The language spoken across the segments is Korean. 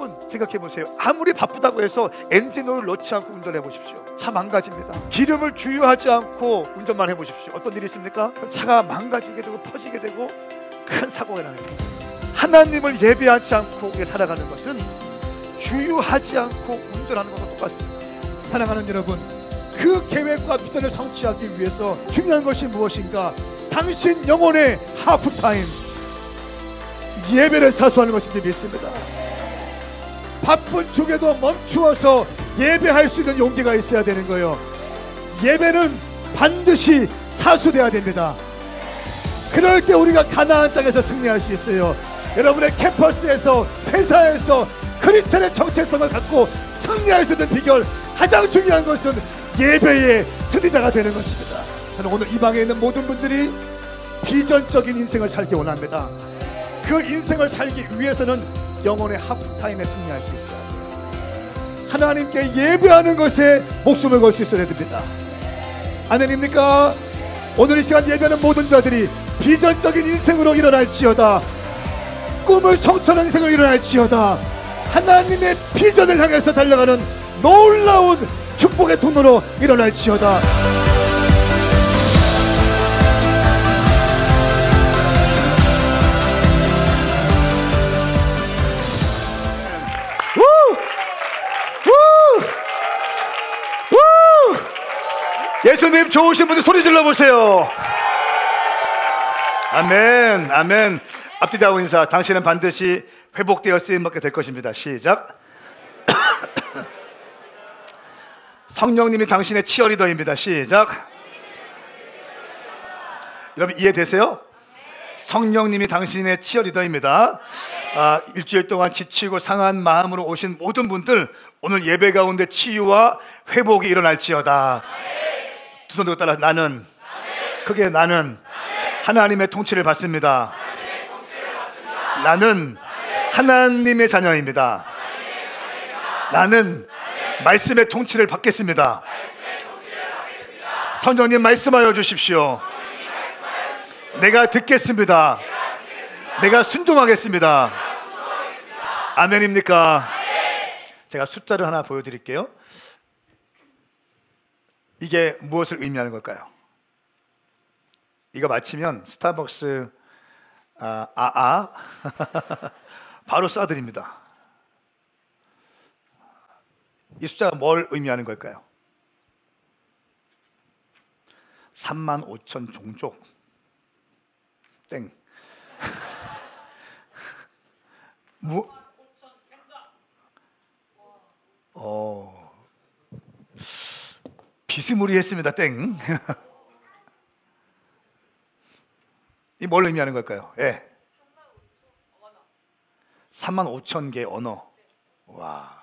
여러분 생각해 보세요. 아무리 바쁘다고 해서 엔진오일 넣지 않고 운전해 보십시오. 차 망가집니다. 기름을 주유하지 않고 운전만 해 보십시오. 어떤 일이 있습니까? 차가 망가지게 되고 퍼지게 되고 큰 사고가 나는 거예요. 하나님을 예배하지 않고 우리가 살아가는 것은 주유하지 않고 운전하는 것과 똑같습니다. 사랑하는 여러분, 그 계획과 비전을 성취하기 위해서 중요한 것이 무엇인가? 당신 영혼의 하프타임, 예배를 사수하는 것인지 믿습니다. 바쁜 중에도 멈추어서 예배할 수 있는 용기가 있어야 되는 거예요. 예배는 반드시 사수돼야 됩니다. 그럴 때 우리가 가나안 땅에서 승리할 수 있어요. 여러분의 캠퍼스에서, 회사에서 크리스천의 정체성을 갖고 승리할 수 있는 비결, 가장 중요한 것은 예배의 승리자가 되는 것입니다. 저는 오늘 이 방에 있는 모든 분들이 비전적인 인생을 살기 원합니다. 그 인생을 살기 위해서는 영혼의 하프타임에 승리할 수 있어야 돼요. 하나님께 예배하는 것에 목숨을 걸 수 있어야 됩니다. 아멘입니까? 오늘 이 시간 예배하는 모든 자들이 비전적인 인생으로 일어날지어다. 꿈을 성취하는 인생으로 일어날지어다. 하나님의 비전을 향해서 달려가는 놀라운 축복의 통로로 일어날지어다. 예수님 좋으신 분들 소리 질러보세요. 아멘, 아멘. 앞뒤자고 인사. 당신은 반드시 회복되어 쓰임받게 될 것입니다. 시작. 성령님이 당신의 치어리더입니다. 시작. 여러분 이해되세요? 성령님이 당신의 치어리더입니다. 일주일 동안 지치고 상한 마음으로 오신 모든 분들, 오늘 예배 가운데 치유와 회복이 일어날지어다. 두 손 들고 따라. 나는, 크게 나는 하나님의 통치를 받습니다. 나는 하나님의 자녀입니다. 나는 말씀의 통치를 받겠습니다. 성령님 말씀하여 주십시오. 내가 듣겠습니다. 내가 순종하겠습니다. 아멘입니까? 제가 숫자를 하나 보여드릴게요. 이게 무엇을 의미하는 걸까요? 이거 맞히면 스타벅스 바로 쏴드립니다. 이 숫자가 뭘 의미하는 걸까요? 35,000 종족. 땡. 비스무리했습니다. 땡. 이 뭘 의미하는 걸까요? 예. 35,000개 언어. 와.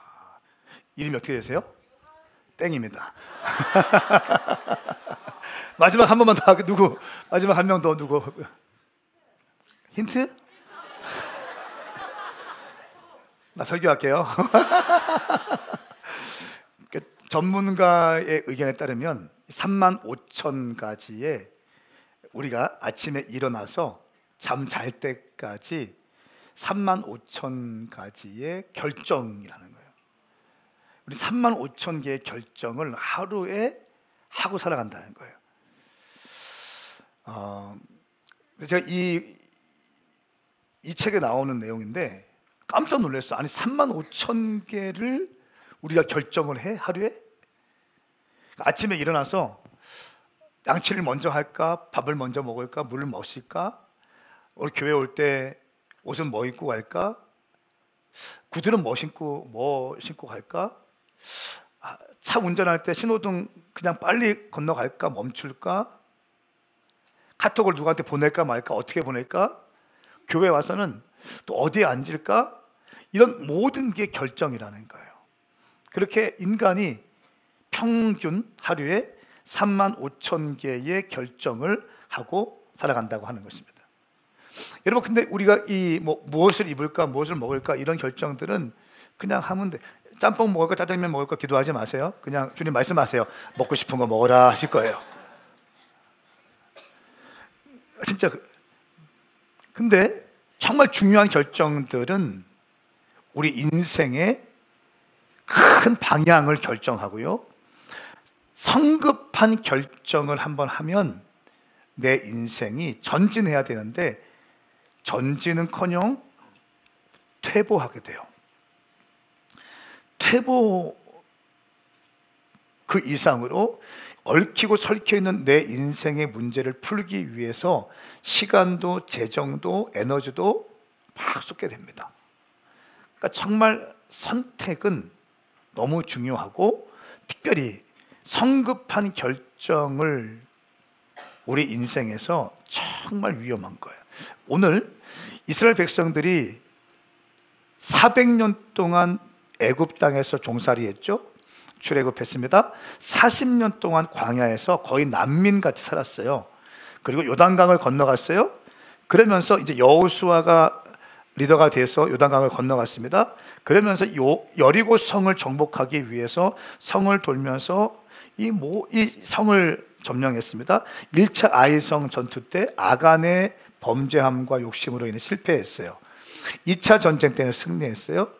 이름이 어떻게 되세요? 땡입니다. 마지막 한 번만 더. 누구? 마지막 한 명 더. 누구? 힌트? 나 설교할게요. 전문가의 의견에 따르면 35,000가지의 우리가 아침에 일어나서 잠 잘 때까지 35,000가지의 결정이라는 거예요. 우리 35,000개의 결정을 하루에 하고 살아간다는 거예요. 제가 이 책에 나오는 내용인데 깜짝 놀랐어요. 아니 35,000개를 우리가 결정을 해? 하루에? 아침에 일어나서 양치를 먼저 할까? 밥을 먼저 먹을까? 물을 마실까? 오늘 교회 올 때 옷은 뭐 입고 갈까? 구두는 뭐 신고 갈까? 차 운전할 때 신호등 그냥 빨리 건너갈까? 멈출까? 카톡을 누구한테 보낼까 말까? 어떻게 보낼까? 교회 와서는 또 어디에 앉을까? 이런 모든 게 결정이라는 거예요. 그렇게 인간이 평균 하루에 35,000개의 결정을 하고 살아간다고 하는 것입니다. 여러분, 근데 우리가 무엇을 입을까, 무엇을 먹을까 이런 결정들은 그냥 하면 돼. 짬뽕 먹을까, 짜장면 먹을까 기도하지 마세요. 그냥 주님 말씀하세요. 먹고 싶은 거 먹어라 하실 거예요. 진짜. 근데 정말 중요한 결정들은 우리 인생의 큰 방향을 결정하고요, 성급한 결정을 한번 하면 내 인생이 전진해야 되는데 전진은커녕 퇴보하게 돼요. 퇴보 그 이상으로 얽히고 설켜 있는 내 인생의 문제를 풀기 위해서 시간도 재정도 에너지도 막 쏟게 됩니다. 그러니까 정말 선택은 너무 중요하고, 특별히 성급한 결정을 우리 인생에서 정말 위험한 거예요. 오늘 이스라엘 백성들이 400년 동안 애굽 땅에서 종살이했죠. 출애굽했습니다. 40년 동안 광야에서 거의 난민같이 살았어요. 그리고 요단강을 건너갔어요. 그러면서 이제 여호수아가 리더가 돼서 요단강을 건너갔습니다. 그러면서 여리고 성을 정복하기 위해서 성을 돌면서 이 성을 점령했습니다. 1차 아이성 전투 때 아간의 범죄함과 욕심으로 인해 실패했어요. 2차 전쟁 때는 승리했어요.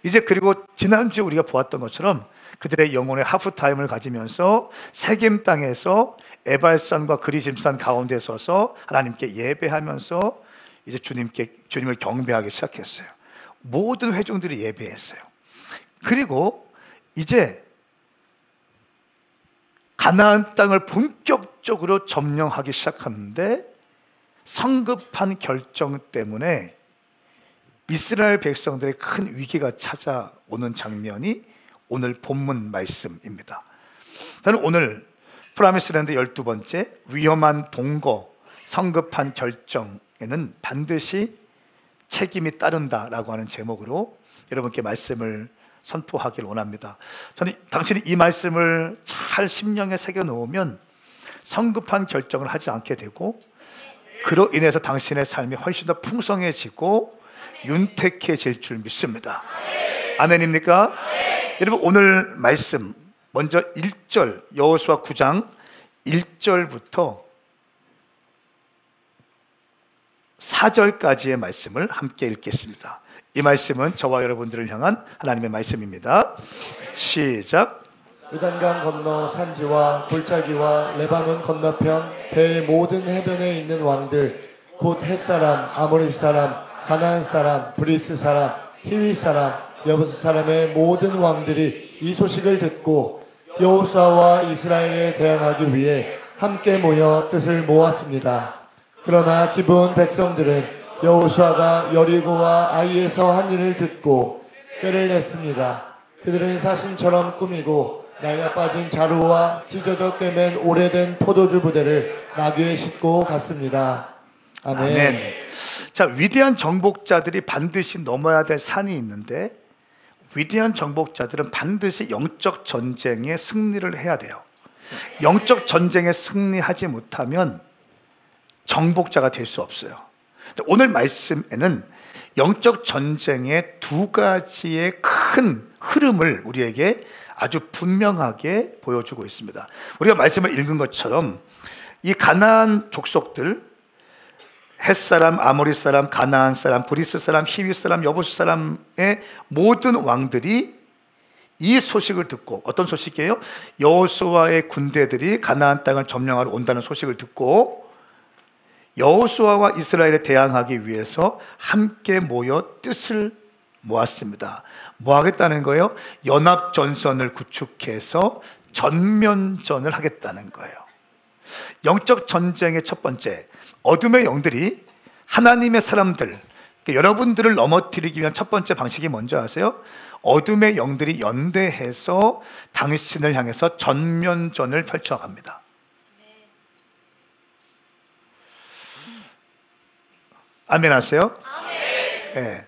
이제 그리고 지난주에 우리가 보았던 것처럼 그들의 영혼의 하프타임을 가지면서 세겜 땅에서 에발산과 그리심산 가운데 서서 하나님께 예배하면서 이제 주님을 경배하기 시작했어요. 모든 회중들이 예배했어요. 그리고 이제 가나안 땅을 본격적으로 점령하기 시작하는데, 성급한 결정 때문에 이스라엘 백성들의 큰 위기가 찾아오는 장면이 오늘 본문 말씀입니다. 저는 오늘 프라미스랜드 12번째 위험한 동거, 성급한 결정에는 반드시 책임이 따른다라고 하는 제목으로 여러분께 말씀을 선포하길 원합니다. 저는 당신이 이 말씀을 잘 심령에 새겨 놓으면 성급한 결정을 하지 않게 되고, 그로 인해서 당신의 삶이 훨씬 더 풍성해지고 윤택해질 줄 믿습니다. 아멘입니까? 여러분, 오늘 말씀 먼저 1절, 여호수아 9장 1절부터 4절까지의 말씀을 함께 읽겠습니다. 이 말씀은 저와 여러분들을 향한 하나님의 말씀입니다. 시작. 요단강 건너 산지와 골짜기와 레바논 건너편 배의 모든 해변에 있는 왕들, 곧 헷사람, 아모리 사람, 가나안 사람, 브리스 사람, 히위 사람, 여부스 사람의 모든 왕들이 이 소식을 듣고 여호수아와 이스라엘에 대항하기 위해 함께 모여 뜻을 모았습니다. 그러나 기브온 백성들은 여호수아가 여리고와 아이에서 한 일을 듣고 꾀를 냈습니다. 그들은 사신처럼 꾸미고 낡아 빠진 자루와 찢어져 꿰맨 오래된 포도주 부대를 나귀에 싣고 갔습니다. 아멘. 아멘. 자, 위대한 정복자들이 반드시 넘어야 될 산이 있는데, 위대한 정복자들은 반드시 영적 전쟁에 승리를 해야 돼요. 영적 전쟁에 승리하지 못하면 정복자가 될 수 없어요. 오늘 말씀에는 영적 전쟁의 두 가지의 큰 흐름을 우리에게 아주 분명하게 보여주고 있습니다. 우리가 말씀을 읽은 것처럼 이 가나안 족속들, 헷사람, 아모리 사람, 가나안 사람, 브리스 사람, 히위 사람, 여부스 사람의 모든 왕들이 이 소식을 듣고, 어떤 소식이에요? 여호수아의 군대들이 가나안 땅을 점령하러 온다는 소식을 듣고 여호수아와 이스라엘에 대항하기 위해서 함께 모여 뜻을 모았습니다. 뭐 하겠다는 거예요? 연합전선을 구축해서 전면전을 하겠다는 거예요. 영적 전쟁의 첫 번째, 어둠의 영들이 하나님의 사람들, 여러분들을 넘어뜨리기 위한 첫 번째 방식이 뭔지 아세요? 어둠의 영들이 연대해서 당신을 향해서 전면전을 펼쳐갑니다. 아멘 하세요? 아멘. 네.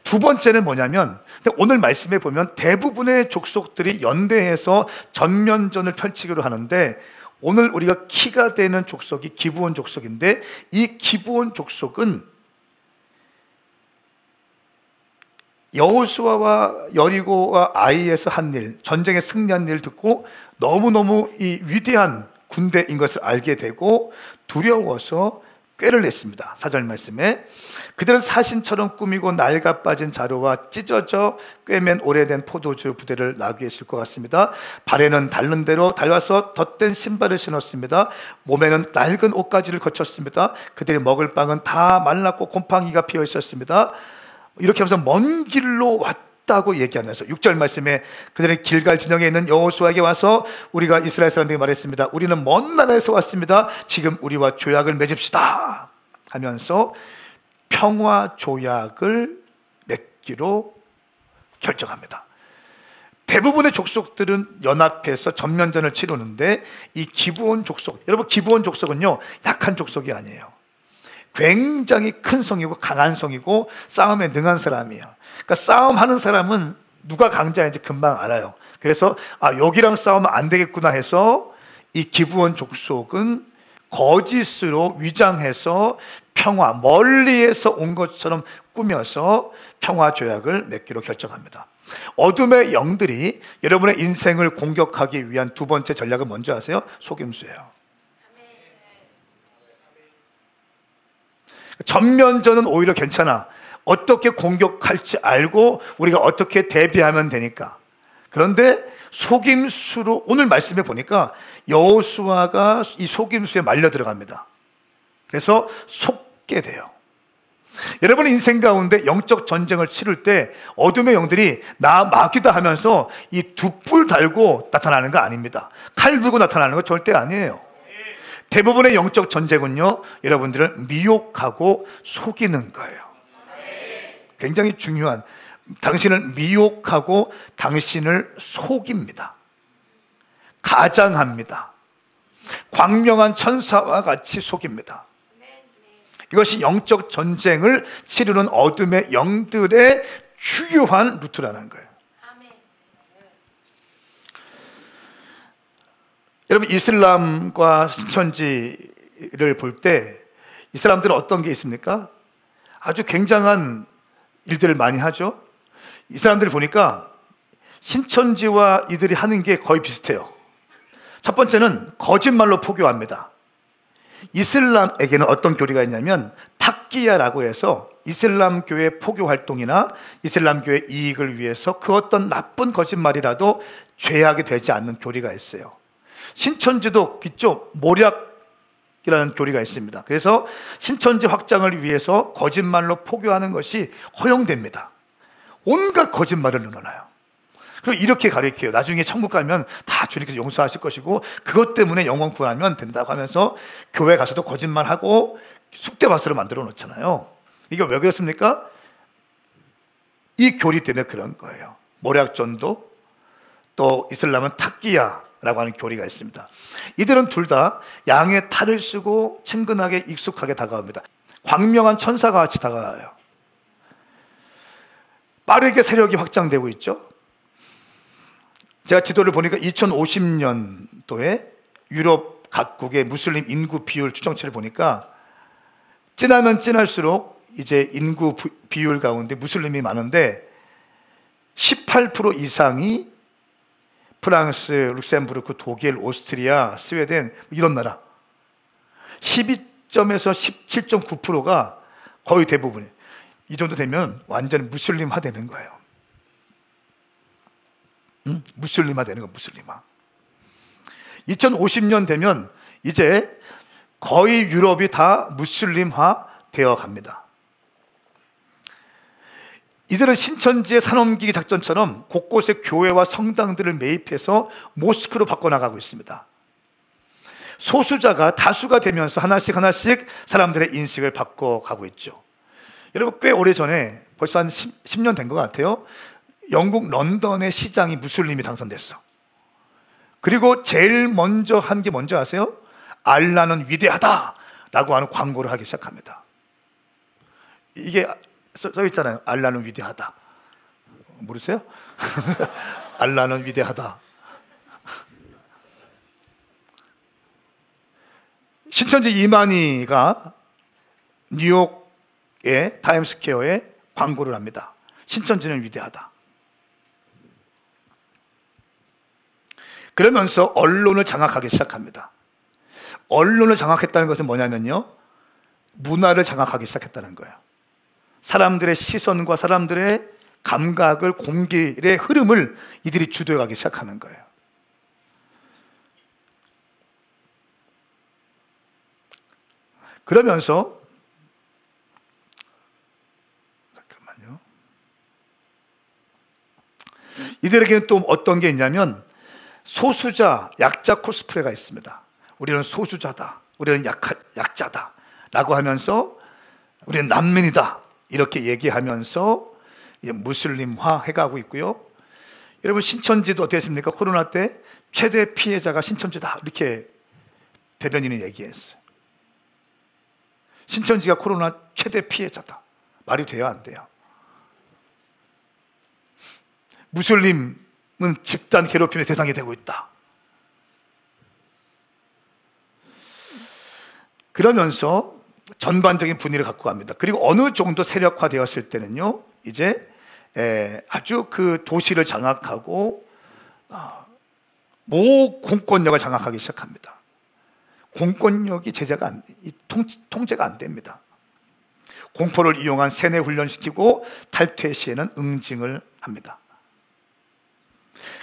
두 번째는 뭐냐면, 오늘 말씀에 보면 대부분의 족속들이 연대해서 전면전을 펼치기로 하는데, 오늘 우리가 키가 되는 족속이 기브온 족속인데, 이 기브온 족속은 여호수아와 여리고와 아이에서 한 일, 전쟁에 승리한 일을 듣고 너무너무 이 위대한 군대인 것을 알게 되고 두려워서 꾀를 냈습니다. 4절 말씀에 그들은 사신처럼 꾸미고 낡아 빠진 자루와 찢어져 꿰맨 오래된 포도주 부대를 나귀에 싣고 갔습니다. 발에는 닳는 대로 닳아서 덧된 신발을 신었습니다. 몸에는 낡은 옷가지를 거쳤습니다. 그들이 먹을 빵은 다 말랐고 곰팡이가 피어 있었습니다. 이렇게 하면서 먼 길로 왔다고 얘기하면서 6절 말씀에 그들은 길갈 진영에 있는 여호수아에게 와서 우리가 이스라엘 사람들에게 말했습니다. 우리는 먼 나라에서 왔습니다. 지금 우리와 조약을 맺읍시다 하면서 평화 조약을 맺기로 결정합니다. 대부분의 족속들은 연합해서 전면전을 치르는데 이 기브온 족속, 여러분 기브온 족속은요 약한 족속이 아니에요. 굉장히 큰 성이고 강한 성이고 싸움에 능한 사람이에요. 그러니까 싸움하는 사람은 누가 강자인지 금방 알아요. 그래서 여기랑 싸우면 안 되겠구나 해서 이 기브온 족속은 거짓으로 위장해서 평화, 멀리에서 온 것처럼 꾸며서 평화 조약을 맺기로 결정합니다. 어둠의 영들이 여러분의 인생을 공격하기 위한 두 번째 전략은 뭔지 아세요? 속임수예요. 전면전은 오히려 괜찮아. 어떻게 공격할지 알고 우리가 어떻게 대비하면 되니까. 그런데 속임수로 오늘 말씀에 보니까 여호수아가 이 속임수에 말려 들어갑니다. 그래서 속게 돼요. 여러분의 인생 가운데 영적 전쟁을 치를 때 어둠의 영들이 나 마귀다 하면서 이 두 뿔 달고 나타나는 거 아닙니다. 칼 들고 나타나는 거 절대 아니에요. 대부분의 영적 전쟁은요, 여러분들을 미혹하고 속이는 거예요. 굉장히 중요한, 당신을 미혹하고 당신을 속입니다. 가장합니다. 광명한 천사와 같이 속입니다. 이것이 영적 전쟁을 치르는 어둠의 영들의 주요한 루트라는 거예요. 여러분, 이슬람과 신천지를 볼 때 이 사람들은 어떤 게 있습니까? 아주 굉장한 일들을 많이 하죠. 이 사람들 보니까 신천지와 이들이 하는 게 거의 비슷해요. 첫 번째는 거짓말로 포교합니다. 이슬람에게는 어떤 교리가 있냐면 탁기야라고 해서 이슬람교의 포교 활동이나 이슬람교의 이익을 위해서 그 어떤 나쁜 거짓말이라도 죄악이 되지 않는 교리가 있어요. 신천지도 있죠. 모략이라는 교리가 있습니다. 그래서 신천지 확장을 위해서 거짓말로 포교하는 것이 허용됩니다. 온갖 거짓말을 늘어나요. 그리고 이렇게 가르쳐요. 나중에 천국 가면 다 주님께서 용서하실 것이고 그것 때문에 영원 구하면 된다고 하면서 교회 가서도 거짓말하고 쑥대밭으로 만들어 놓잖아요. 이게 왜 그렇습니까? 이 교리 때문에 그런 거예요. 모략전도, 또 이슬람은 탁기야라고 하는 교리가 있습니다. 이들은 둘 다 양의 탈을 쓰고 친근하게 익숙하게 다가옵니다. 광명한 천사가 같이 다가와요. 빠르게 세력이 확장되고 있죠. 제가 지도를 보니까 2050년도에 유럽 각국의 무슬림 인구 비율 추정치를 보니까 진하면 진할수록 이제 인구 비율 가운데 무슬림이 많은데 18% 이상이 프랑스, 룩셈부르크, 독일, 오스트리아, 스웨덴 이런 나라 12점에서 17.9%가 거의 대부분이에요. 이 정도 되면 완전히 무슬림화 되는 거예요. 무슬림화 되는 거, 무슬림화. 2050년 되면 이제 거의 유럽이 다 무슬림화 되어 갑니다. 이들은 신천지의 산업기기 작전처럼 곳곳에 교회와 성당들을 매입해서 모스크로 바꿔나가고 있습니다. 소수자가 다수가 되면서 하나씩 사람들의 인식을 바꿔가고 있죠. 여러분, 꽤 오래전에 벌써 한 10년 된 것 같아요. 영국 런던의 시장이 무슬림이 당선됐어. 그리고 제일 먼저 한 게 뭔지 아세요? 알라는 위대하다라고 하는 광고를 하기 시작합니다. 이게 써 있잖아요. 알라는 위대하다. 모르세요? 알라는 위대하다. 신천지 이만희가 뉴욕의 타임스퀘어에 광고를 합니다. 신천지는 위대하다. 그러면서 언론을 장악하기 시작합니다. 언론을 장악했다는 것은 뭐냐면요, 문화를 장악하기 시작했다는 거예요. 사람들의 시선과 사람들의 감각을, 공길의 흐름을 이들이 주도해가기 시작하는 거예요. 그러면서 잠깐만요. 이들에게는 또 어떤 게 있냐면 소수자, 약자 코스프레가 있습니다. 우리는 소수자다, 우리는 약자다 라고 하면서 우리는 난민이다 이렇게 얘기하면서 무슬림화 해가고 있고요. 여러분, 신천지도 어땠습니까? 코로나 때 최대 피해자가 신천지다 이렇게 대변인이 얘기했어요. 신천지가 코로나 최대 피해자다. 말이 돼요, 안 돼요? 무슬림은 집단 괴롭힘의 대상이 되고 있다. 그러면서 전반적인 분위기를 갖고 갑니다. 그리고 어느 정도 세력화되었을 때는요, 이제 아주 그 도시를 장악하고 모 공권력을 장악하기 시작합니다. 공권력이 통제가 안 됩니다. 공포를 이용한 세뇌 훈련시키고 탈퇴 시에는 응징을 합니다.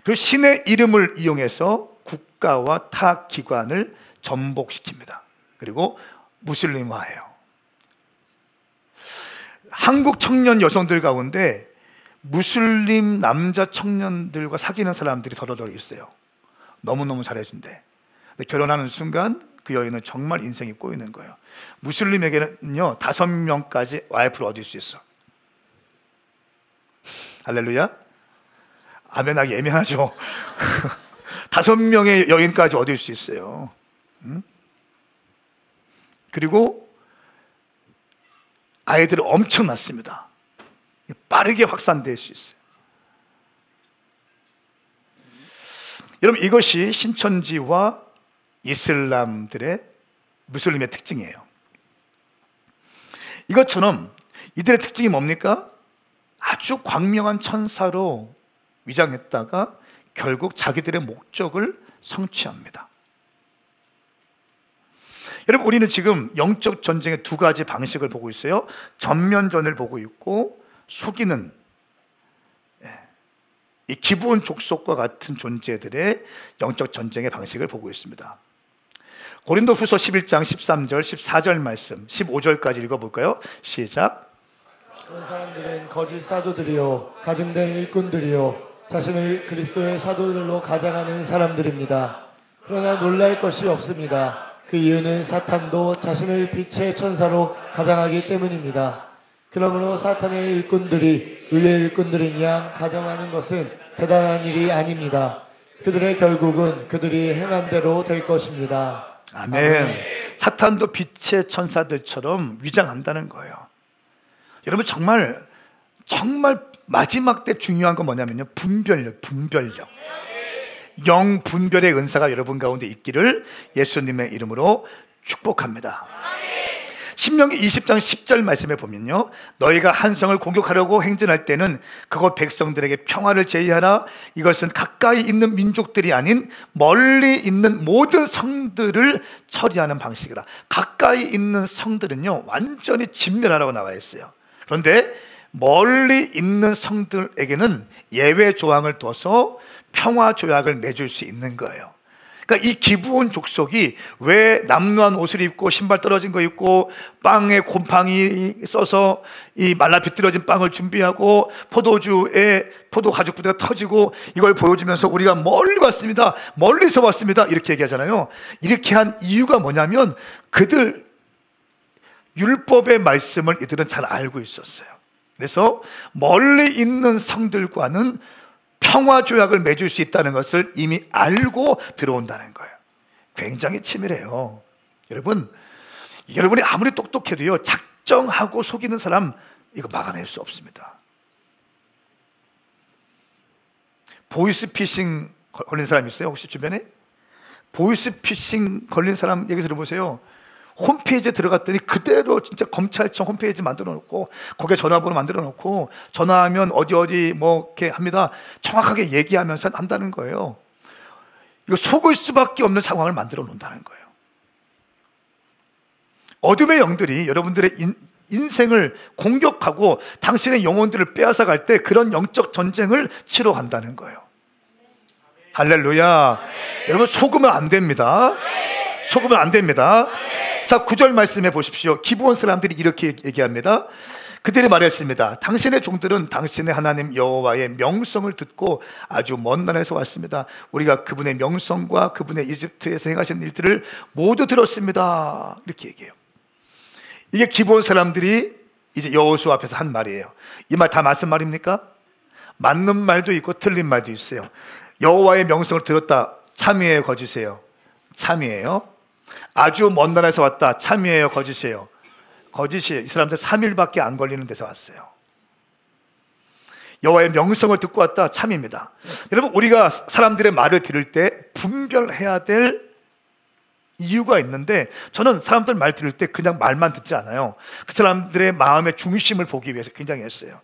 그리고 신의 이름을 이용해서 국가와 타 기관을 전복시킵니다. 그리고 무슬림화해요. 한국 청년 여성들 가운데 무슬림 남자 청년들과 사귀는 사람들이 더러더러 있어요. 너무너무 잘해준대. 근데 결혼하는 순간 그 여인은 정말 인생이 꼬이는 거예요. 무슬림에게는요 5명까지 와이프를 얻을 수 있어. 할렐루야. 아멘하기 애매하죠. 5명의 여인까지 얻을 수 있어요. 그리고 아이들이 엄청 낳습니다. 빠르게 확산될 수 있어요. 여러분, 이것이 신천지와 이슬람들의, 무슬림의 특징이에요. 이것처럼 이들의 특징이 뭡니까? 아주 광명한 천사로 위장했다가 결국 자기들의 목적을 성취합니다. 여러분, 우리는 지금 영적 전쟁의 2가지 방식을 보고 있어요. 전면전을 보고 있고 속이는 이 기브온 족속과 같은 존재들의 영적 전쟁의 방식을 보고 있습니다. 고린도후서 11장 13절 14절 말씀 15절까지 읽어볼까요? 시작. 그런 사람들은 거짓 사도들이요 가증된 일꾼들이요 자신을 그리스도의 사도들로 가장하는 사람들입니다. 그러나 놀랄 것이 없습니다. 그 이유는 사탄도 자신을 빛의 천사로 가장하기 때문입니다. 그러므로 사탄의 일꾼들이 의의 일꾼들인 양 가정하는 것은 대단한 일이 아닙니다. 그들의 결국은 그들이 행한 대로 될 것입니다. 아멘. 사탄도 빛의 천사들처럼 위장한다는 거예요. 여러분, 정말 마지막 때 중요한 건 뭐냐면요, 분별력. 영 분별의 은사가 여러분 가운데 있기를 예수님의 이름으로 축복합니다. 신명기 20장 10절 말씀에 보면요, 너희가 한 성을 공격하려고 행진할 때는 그곳 백성들에게 평화를 제의하라. 이것은 가까이 있는 민족들이 아닌 멀리 있는 모든 성들을 처리하는 방식이다. 가까이 있는 성들은요 완전히 진멸하라고 나와 있어요. 그런데 멀리 있는 성들에게는 예외 조항을 둬서 평화 조약을 맺을 수 있는 거예요. 그러니까 이 기브온 족속이 왜 남루한 옷을 입고 신발 떨어진 거 입고 빵에 곰팡이 써서 이 말라 비틀어진 빵을 준비하고 포도주에 포도 가죽 부대가 터지고 이걸 보여주면서 우리가 멀리 왔습니다, 멀리서 왔습니다 이렇게 얘기하잖아요. 이렇게 한 이유가 뭐냐면 그들 율법의 말씀을 이들은 잘 알고 있었어요. 그래서 멀리 있는 성들과는 평화 조약을 맺을 수 있다는 것을 이미 알고 들어온다는 거예요. 굉장히 치밀해요. 여러분이 아무리 똑똑해도요 작정하고 속이는 사람 이거 막아낼 수 없습니다. 보이스피싱 걸린 사람 있어요? 혹시 주변에? 보이스피싱 걸린 사람 얘기 들어보세요. 홈페이지에 들어갔더니 그대로 진짜 검찰청 홈페이지 만들어 놓고 거기에 전화번호 만들어 놓고 전화하면 어디 뭐 이렇게 합니다. 정확하게 얘기하면서 한다는 거예요. 이거 속을 수밖에 없는 상황을 만들어 놓는다는 거예요. 어둠의 영들이 여러분들의 인생을 공격하고 당신의 영혼들을 빼앗아 갈 때 그런 영적 전쟁을 치러 간다는 거예요. 할렐루야. 여러분, 속으면 안 됩니다. 속으면 안 됩니다. 자, 9절 말씀해 보십시오. 기브온 사람들이 이렇게 얘기합니다. 그들이 말했습니다. 당신의 종들은 당신의 하나님 여호와의 명성을 듣고 아주 먼 나라에서 왔습니다. 우리가 그분의 명성과 그분의 이집트에서 행하신 일들을 모두 들었습니다. 이렇게 얘기해요. 이게 기브온 사람들이 이제 여호수아 앞에서 한 말이에요. 이 말 다 맞는 말입니까? 맞는 말도 있고 틀린 말도 있어요. 여호와의 명성을 들었다. 참이에요, 거짓이에요? 참이에요. 아주 먼 나라에서 왔다. 참이에요, 거짓이에요? 거짓이에요. 이 사람들 3일밖에 안 걸리는 데서 왔어요. 여호와의 명성을 듣고 왔다. 참입니다. 여러분, 우리가 사람들의 말을 들을 때 분별해야 될 이유가 있는데, 저는 사람들 말 들을 때 그냥 말만 듣지 않아요. 그 사람들의 마음의 중심을 보기 위해서 굉장히 했어요.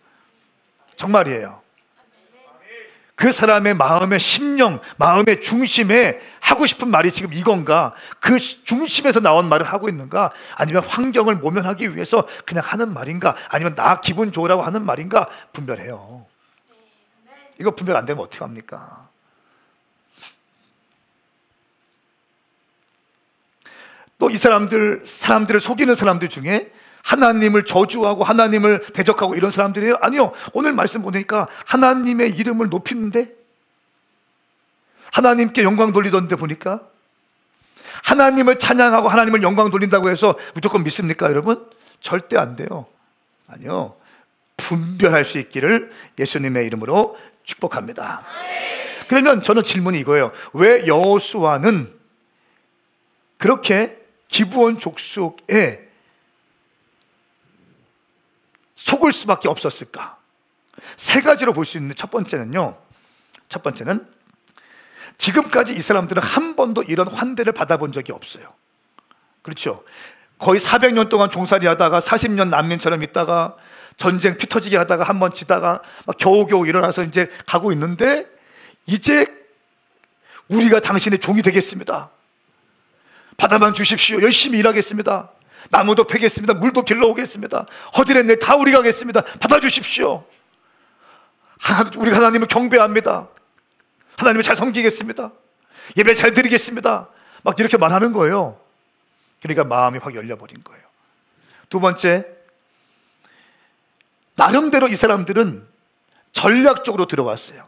정말이에요. 그 사람의 마음의 심령, 마음의 중심에 하고 싶은 말이 지금 이건가, 그 중심에서 나온 말을 하고 있는가, 아니면 환경을 모면하기 위해서 그냥 하는 말인가, 아니면 나 기분 좋으라고 하는 말인가 분별해요. 이거 분별 안 되면 어떻게 합니까? 또 이 사람들을 속이는 사람들 중에 하나님을 저주하고 하나님을 대적하고 이런 사람들이에요? 아니요. 오늘 말씀 보니까 하나님의 이름을 높이는데, 하나님께 영광 돌리던데 보니까, 하나님을 찬양하고 하나님을 영광 돌린다고 해서 무조건 믿습니까, 여러분? 절대 안 돼요. 아니요. 분별할 수 있기를 예수님의 이름으로 축복합니다. 그러면 저는 질문이 이거예요. 왜 여호수아는 그렇게 기브온 족속에 속을 수밖에 없었을까? 세 가지로 볼 수 있는데, 첫 번째는 지금까지 이 사람들은 한 번도 이런 환대를 받아본 적이 없어요. 그렇죠? 거의 400년 동안 종살이 하다가 40년 난민처럼 있다가 전쟁 피 터지게 하다가 한 번 지다가 막 겨우겨우 일어나서 이제 가고 있는데, 이제 우리가 당신의 종이 되겠습니다. 바다만 주십시오. 열심히 일하겠습니다. 나무도 패겠습니다. 물도 길러오겠습니다. 허들의 일 다 우리가 하겠습니다. 받아주십시오. 우리 하나님을 경배합니다. 하나님을 잘 섬기겠습니다. 예배 잘 드리겠습니다. 막 이렇게 말하는 거예요. 그러니까 마음이 확 열려버린 거예요. 두 번째, 나름대로 이 사람들은 전략적으로 들어왔어요.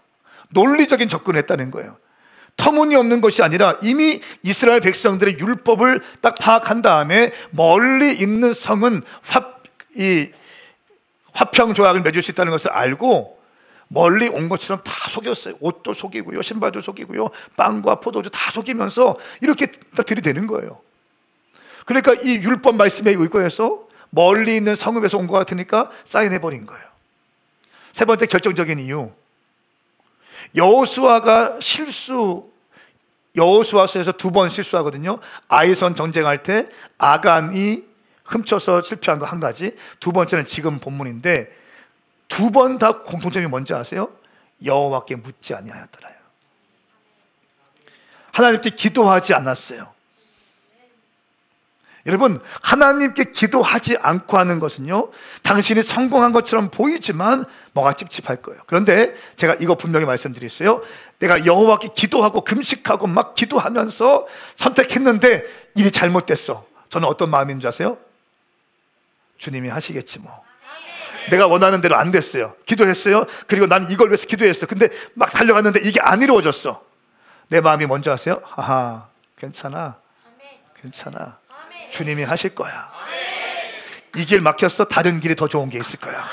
논리적인 접근을 했다는 거예요. 터무니없는 것이 아니라 이미 이스라엘 백성들의 율법을 딱 파악한 다음에 멀리 있는 성은 화평 조약을 맺을 수 있다는 것을 알고 멀리 온 것처럼 다 속였어요. 옷도 속이고요, 신발도 속이고요, 빵과 포도주 다 속이면서 이렇게 딱 들이대는 거예요. 그러니까 이 율법 말씀에 의거해서 멀리 있는 성읍에서 온 것 같으니까 사인해버린 거예요. 세 번째 결정적인 이유, 여호수아서에서 두 번 실수하거든요. 아이선 전쟁할 때 아간이 훔쳐서 실패한 거 한 가지, 두 번째는 지금 본문인데, 두 번 다 공통점이 뭔지 아세요? 여호와께 묻지 아니하였더라요. 하나님께 기도하지 않았어요. 여러분, 하나님께 기도하지 않고 하는 것은요, 당신이 성공한 것처럼 보이지만 뭐가 찝찝할 거예요. 그런데 제가 이거 분명히 말씀드렸어요. 내가 여호와께 기도하고 금식하고 막 기도하면서 선택했는데 일이 잘못됐어. 저는 어떤 마음인 줄 아세요? 주님이 하시겠지 뭐. 내가 원하는 대로 안 됐어요. 기도했어요. 그리고 난 이걸 위해서 기도했어. 근데 막 달려갔는데 이게 안 이루어졌어. 내 마음이 뭔지 아세요? 하하, 괜찮아. 주님이 하실 거야. 이 길 막혔어. 다른 길이 더 좋은 게 있을 거야.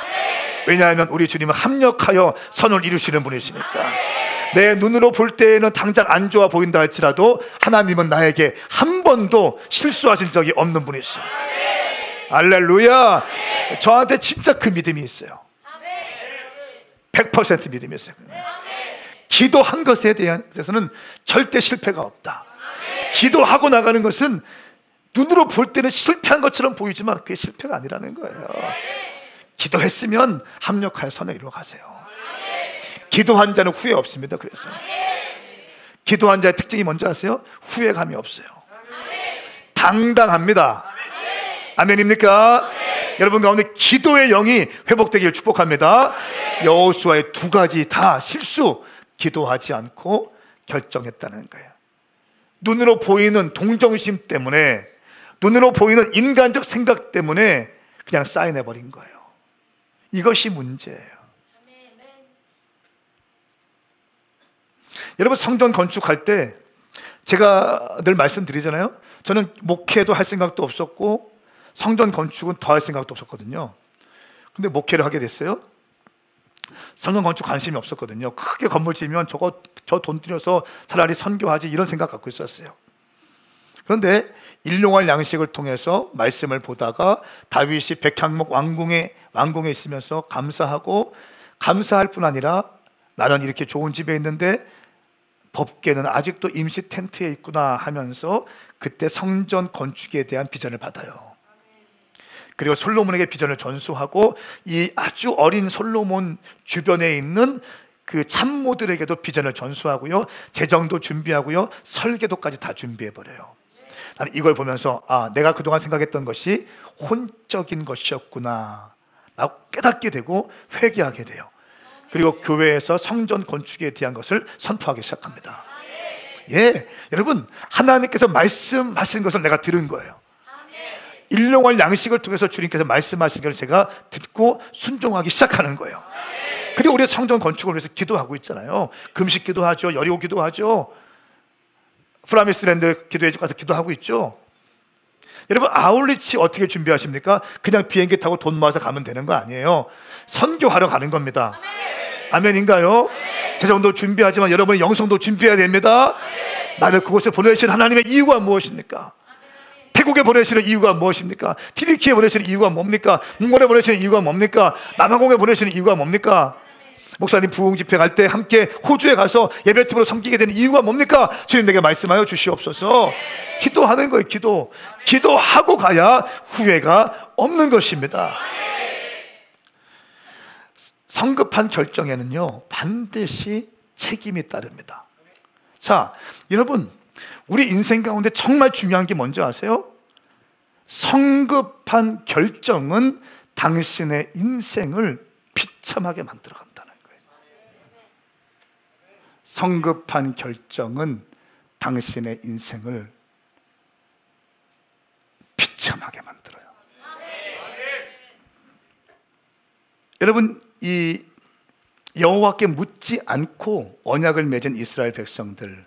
왜냐하면 우리 주님은 합력하여 선을 이루시는 분이시니까. 내 눈으로 볼 때에는 당장 안 좋아 보인다 할지라도 하나님은 나에게 한 번도 실수하신 적이 없는 분이시죠. 할렐루야. 저한테 진짜 그 믿음이 있어요. 100% 믿음이 있어요. 기도한 것에 대해서는 절대 실패가 없다. 기도하고 나가는 것은 눈으로 볼 때는 실패한 것처럼 보이지만 그게 실패가 아니라는 거예요. 기도했으면 합력할 선을 이루어 가세요. 기도한 자는 후회 없습니다. 그래서 기도한 자의 특징이 뭔지 아세요? 후회감이 없어요. 당당합니다. 아멘입니까? 여러분 가운데 기도의 영이 회복되기를 축복합니다. 여호수아의 두 가지 다 실수, 기도하지 않고 결정했다는 거예요. 눈으로 보이는 동정심 때문에, 눈으로 보이는 인간적 생각 때문에 그냥 사인해버린 거예요. 이것이 문제예요. 여러분 성전 건축할 때 제가 늘 말씀드리잖아요. 저는 목회도 할 생각도 없었고 성전 건축은 더 할 생각도 없었거든요. 근데 목회를 하게 됐어요. 성전 건축 관심이 없었거든요. 크게 건물 지으면 저 돈 들여서 차라리 선교하지 이런 생각 갖고 있었어요. 그런데 일용할 양식을 통해서 말씀을 보다가 다윗이 백향목 왕궁에 있으면서 감사하고, 감사할 뿐 아니라 나는 이렇게 좋은 집에 있는데 법궤는 아직도 임시 텐트에 있구나 하면서 그때 성전 건축에 대한 비전을 받아요. 그리고 솔로몬에게 비전을 전수하고 이 아주 어린 솔로몬 주변에 있는 그 참모들에게도 비전을 전수하고요, 재정도 준비하고요, 설계도까지 다 준비해버려요. 나는 이걸 보면서 내가 그동안 생각했던 것이 혼적인 것이었구나 라고 깨닫게 되고 회개하게 돼요. 그리고 교회에서 성전 건축에 대한 것을 선포하기 시작합니다. 여러분 하나님께서 말씀하신 것을 내가 들은 거예요. 일용할 양식을 통해서 주님께서 말씀하신 것을 제가 듣고 순종하기 시작하는 거예요. 그리고 우리 성전 건축을 위해서 기도하고 있잖아요. 금식 기도하죠, 여리고 기도하죠, 프라미스랜드 기도회 가서 기도하고 있죠. 여러분 아울리치 어떻게 준비하십니까? 그냥 비행기 타고 돈 모아서 가면 되는 거 아니에요. 선교하러 가는 겁니다. 아멘인가요? 재정도 준비하지만 여러분의 영성도 준비해야 됩니다. 나를 그곳에 보내신 하나님의 이유가 무엇입니까? 태국에 보내시는 이유가 무엇입니까? 튀르키에 보내시는 이유가 뭡니까? 몽골에 보내시는 이유가 뭡니까? 남아공에 보내시는 이유가 뭡니까? 목사님 부흥 집회 갈 때 함께 호주에 가서 예배팀으로 섬기게 되는 이유가 뭡니까? 주님 내게 말씀하여 주시옵소서. 기도하는 거예요. 기도하고 가야 후회가 없는 것입니다. 성급한 결정에는요 반드시 책임이 따릅니다. 자, 여러분 우리 인생 가운데 정말 중요한 게 뭔지 아세요? 성급한 결정은 당신의 인생을 비참하게 만들어 간다는 거예요. 성급한 결정은 당신의 인생을 비참하게 만들어요. 여러분 이 여호와께 묻지 않고 언약을 맺은 이스라엘 백성들,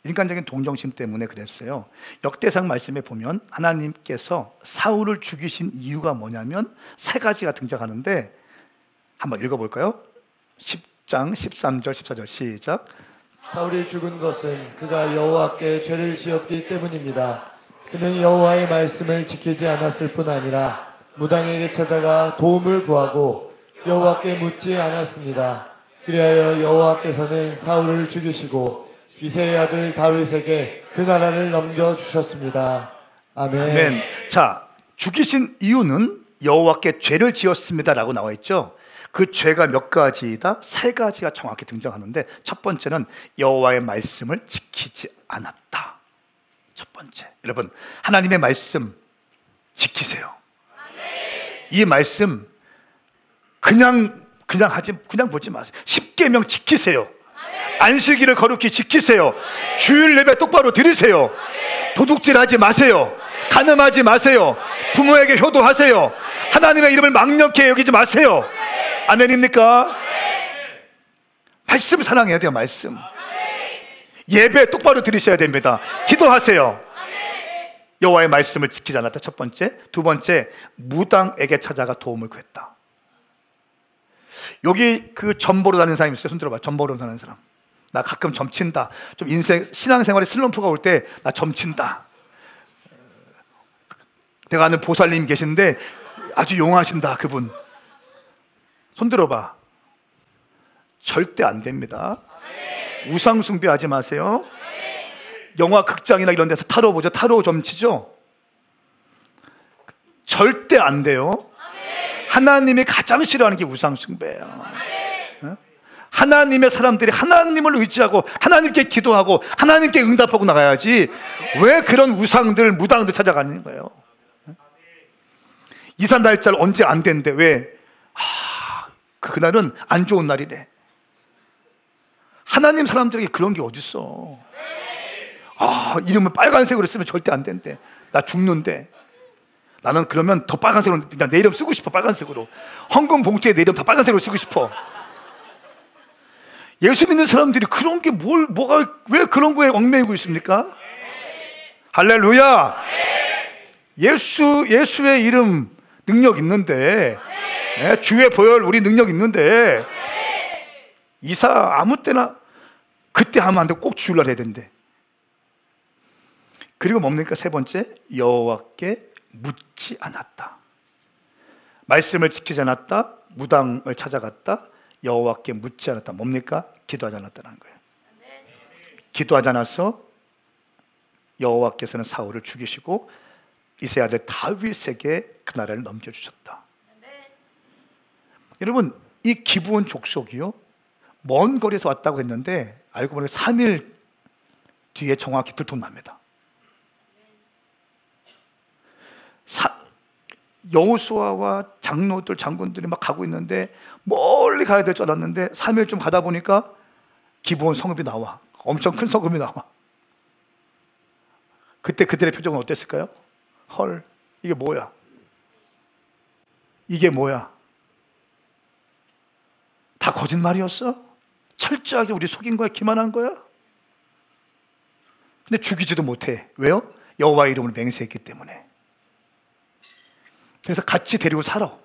인간적인 동정심 때문에 그랬어요. 역대상 말씀에 보면 하나님께서 사울을 죽이신 이유가 뭐냐면 세 가지가 등장하는데 한번 읽어볼까요? 10장 13절 14절 시작. 사울이 죽은 것은 그가 여호와께 죄를 지었기 때문입니다. 그는 여호와의 말씀을 지키지 않았을 뿐 아니라 무당에게 찾아가 도움을 구하고 여호와께 묻지 않았습니다. 그리하여 여호와께서는 사울을 죽이시고 이새의 아들 다윗에게 그 나라를 넘겨주셨습니다. 아멘. 자, 죽이신 이유는 여호와께 죄를 지었습니다라고 나와 있죠. 그 죄가 몇 가지이다? 세 가지가 정확히 등장하는데 첫 번째는 여호와의 말씀을 지키지 않았다. 첫 번째, 여러분 하나님의 말씀 지키세요. 이 말씀 그냥 보지 마세요. 십계명 지키세요. 안식일을 거룩히 지키세요. 주일 예배 똑바로 드리세요. 도둑질하지 마세요. 간음하지 마세요. 부모에게 효도하세요. 하나님의 이름을 망령케 여기지 마세요. 아멘입니까? 말씀 사랑해야 돼요. 말씀. 예배 똑바로 드리셔야 됩니다. 기도하세요. 여호와의 말씀을 지키지 않았다. 첫 번째. 두 번째, 무당에게 찾아가 도움을 구했다. 여기 그 점보로 다니는 사람이 있어요. 손 들어봐. 점보로 다니는 사람. 나 가끔 점친다. 좀 신앙생활에 슬럼프가 올 때 나 점친다. 내가 아는 보살님 계신데 아주 용하신다. 그분. 손 들어봐. 절대 안 됩니다. 우상 숭배하지 마세요. 영화 극장이나 이런 데서 타로 보죠. 타로 점치죠. 절대 안 돼요. 하나님이 가장 싫어하는 게 우상 숭배예요. 하나님의 사람들이 하나님을 의지하고 하나님께 기도하고 하나님께 응답하고 나가야지 왜 그런 우상들, 무당들 찾아가는 거예요? 이사 날짜를 언제 안 된대. 왜? 그날은 안 좋은 날이래. 하나님 사람들에게 그런 게 어딨어. 이름을 빨간색으로 쓰면 절대 안 된대. 나 죽는데. 나는 그러면 더 빨간색으로, 그냥 내 이름 쓰고 싶어. 빨간색으로. 헌금 봉투에 내 이름 다 빨간색으로 쓰고 싶어. 예수 믿는 사람들이 그런 게 왜 그런 거에 얽매이고 있습니까? 할렐루야. 예수의 이름 능력 있는데, 주의 보혈 우리 능력 있는데, 이사 아무 때나 그때 하면 안 되고 꼭 주일날 해야 된대. 그리고 뭡니까? 세 번째, 여호와께 묻지 않았다. 말씀을 지키지 않았다. 무당을 찾아갔다. 여호와께 묻지 않았다. 뭡니까? 기도하지 않았다는 거예요. 기도하지 않아서 여호와께서는 사울을 죽이시고 이세 아들 다윗에게 그 나라를 넘겨주셨다. 여러분, 이 기브온 족속이요, 먼 거리에서 왔다고 했는데 알고 보니까 3일 뒤에 정확히 들통납니다. 여호수아와 장로들, 장군들이 막 가고 있는데 멀리 가야 될 줄 알았는데 3일 좀 가다 보니까 기브온 성읍이 나와. 엄청 큰 성읍이 나와. 그때 그들의 표정은 어땠을까요? 헐, 이게 뭐야? 이게 뭐야? 다 거짓말이었어? 철저하게 우리 속인 거야? 기만한 거야? 근데 죽이지도 못해. 왜요? 여호와의 이름을 맹세했기 때문에. 그래서 같이 데리고 살아.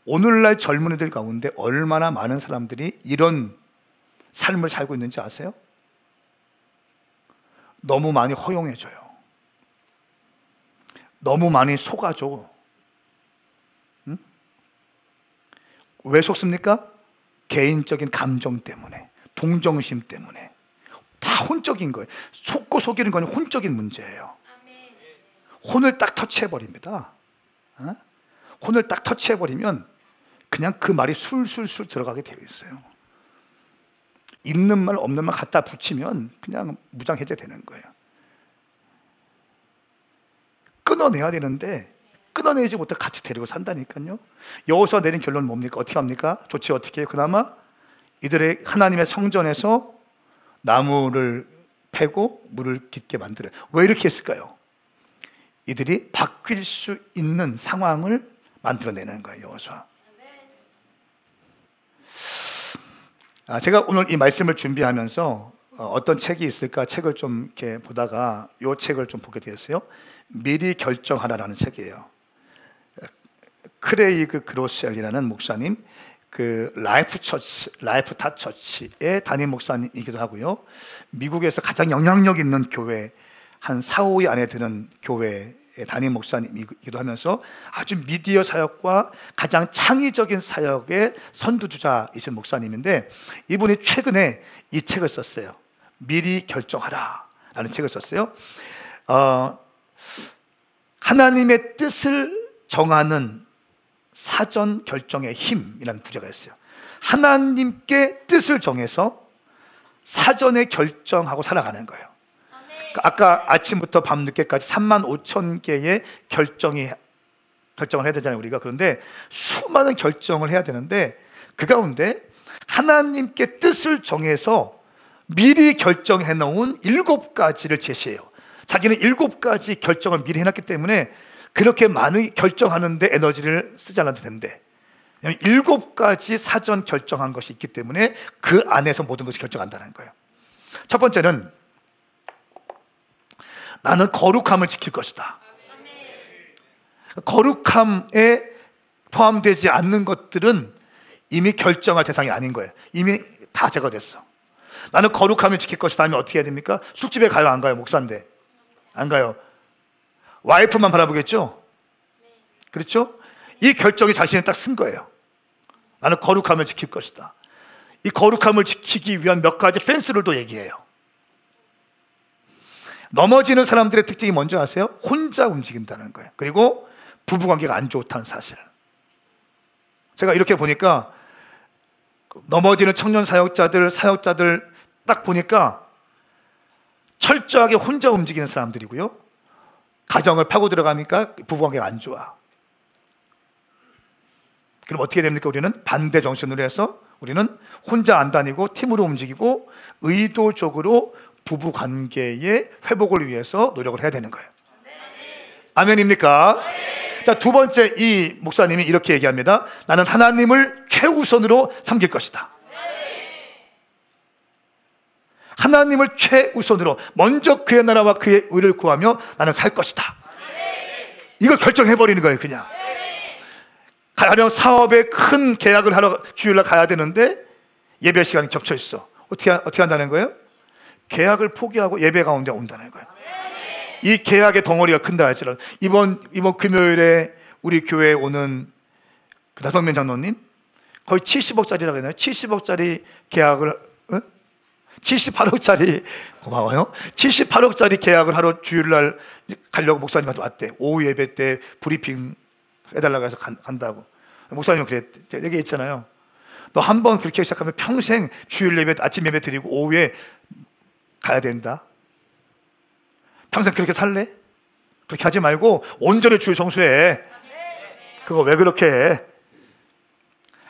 오늘날 젊은이들 가운데 얼마나 많은 사람들이 이런 삶을 살고 있는지 아세요? 너무 많이 허용해줘요. 너무 많이 속아줘. 응? 왜 속습니까? 개인적인 감정 때문에, 동정심 때문에. 다 혼적인 거예요. 속고 속이는 건 혼적인 문제예요. 혼을 딱 터치해버립니다. 혼을 딱 터치해버리면 그냥 그 말이 술술술 들어가게 되어 있어요. 있는 말 없는 말 갖다 붙이면 그냥 무장해제되는 거예요. 끊어내야 되는데 끊어내지 못해 같이 데리고 산다니까요. 여호수아 내린 결론은 뭡니까? 어떻게 합니까? 조치 어떻게 해요? 그나마 이들의 하나님의 성전에서 나무를 패고 물을 깊게 만들어요. 왜 이렇게 했을까요? 이들이 바뀔 수 있는 상황을 만들어내는 거예요. 여호수아. 제가 오늘 이 말씀을 준비하면서 어떤 책이 있을까 책을 좀 이렇게 보다가 이 책을 좀 보게 되었어요. 미리 결정하라라는 책이에요. 크레이그 그로셀이라는 목사님, 그 라이프타 처치의 담임 목사님이기도 하고요. 미국에서 가장 영향력 있는 교회, 한 4, 5위 안에 드는 교회의 담임 목사님이기도 하면서 아주 미디어 사역과 가장 창의적인 사역의 선두주자이신 목사님인데, 이분이 최근에 이 책을 썼어요. 미리 결정하라 라는 책을 썼어요. 하나님의 뜻을 정하는 사전 결정의 힘이라는 부제가 있어요. 하나님께 뜻을 정해서 사전에 결정하고 살아가는 거예요. 아까 아침부터 밤늦게까지 35,000개의 결정을 해야 되잖아요, 우리가. 그런데 수많은 결정을 해야 되는데 그 가운데 하나님께 뜻을 정해서 미리 결정해 놓은 7가지를 제시해요. 자기는 7가지 결정을 미리 해놨기 때문에 그렇게 많이 결정하는데 에너지를 쓰지 않아도 된대. 7가지 사전 결정한 것이 있기 때문에 그 안에서 모든 것이 결정한다는 거예요. 첫 번째는 나는 거룩함을 지킬 것이다. 거룩함에 포함되지 않는 것들은 이미 결정할 대상이 아닌 거예요. 이미 다 제거됐어. 나는 거룩함을 지킬 것이다 하면 어떻게 해야 됩니까? 술집에 가요, 안 가요? 목사인데 안 가요. 와이프만 바라보겠죠? 그렇죠? 이 결정이 자신이 딱 쓴 거예요. 나는 거룩함을 지킬 것이다. 이 거룩함을 지키기 위한 몇 가지 펜스를 또 얘기해요. 넘어지는 사람들의 특징이 뭔지 아세요? 혼자 움직인다는 거예요. 그리고 부부관계가 안 좋다는 사실. 제가 이렇게 보니까 넘어지는 청년 사역자들 딱 보니까 철저하게 혼자 움직이는 사람들이고요. 가정을 파고 들어가니까 부부관계가 안 좋아. 그럼 어떻게 됩니까? 우리는 반대 정신으로 해서 우리는 혼자 안 다니고 팀으로 움직이고 의도적으로 부부 관계의 회복을 위해서 노력을 해야 되는 거예요. 아멘입니까? 자, 두 번째, 이 목사님이 이렇게 얘기합니다. 나는 하나님을 최우선으로 섬길 것이다. 하나님을 최우선으로 먼저 그의 나라와 그의 의를 구하며 나는 살 것이다. 이걸 결정해버리는 거예요. 그냥 가령 사업에 큰 계약을 하러 주일날 가야 되는데 예배 시간이 겹쳐 있어. 어떻게 한다는 거예요? 계약을 포기하고 예배 가운데 온다는 거예요. 이 계약의 덩어리가 큰다 할지라도 이번 금요일에 우리 교회에 오는 그 나성면 장로님 거의 70억짜리라고 했나요? 70억짜리 계약을 78억짜리 고마워요. 78억짜리 계약을 하러 주일날 가려고 목사님한테 왔대. 오후 예배 때 브리핑 해달라고 해서 간다고. 목사님은 그랬대. 얘기했잖아요. 너 한 번 그렇게 시작하면 평생 주일 예배, 아침 예배 드리고 오후에 가야 된다. 평생 그렇게 살래? 그렇게 하지 말고 온전히 주일 성수해. 그거 왜 그렇게 해?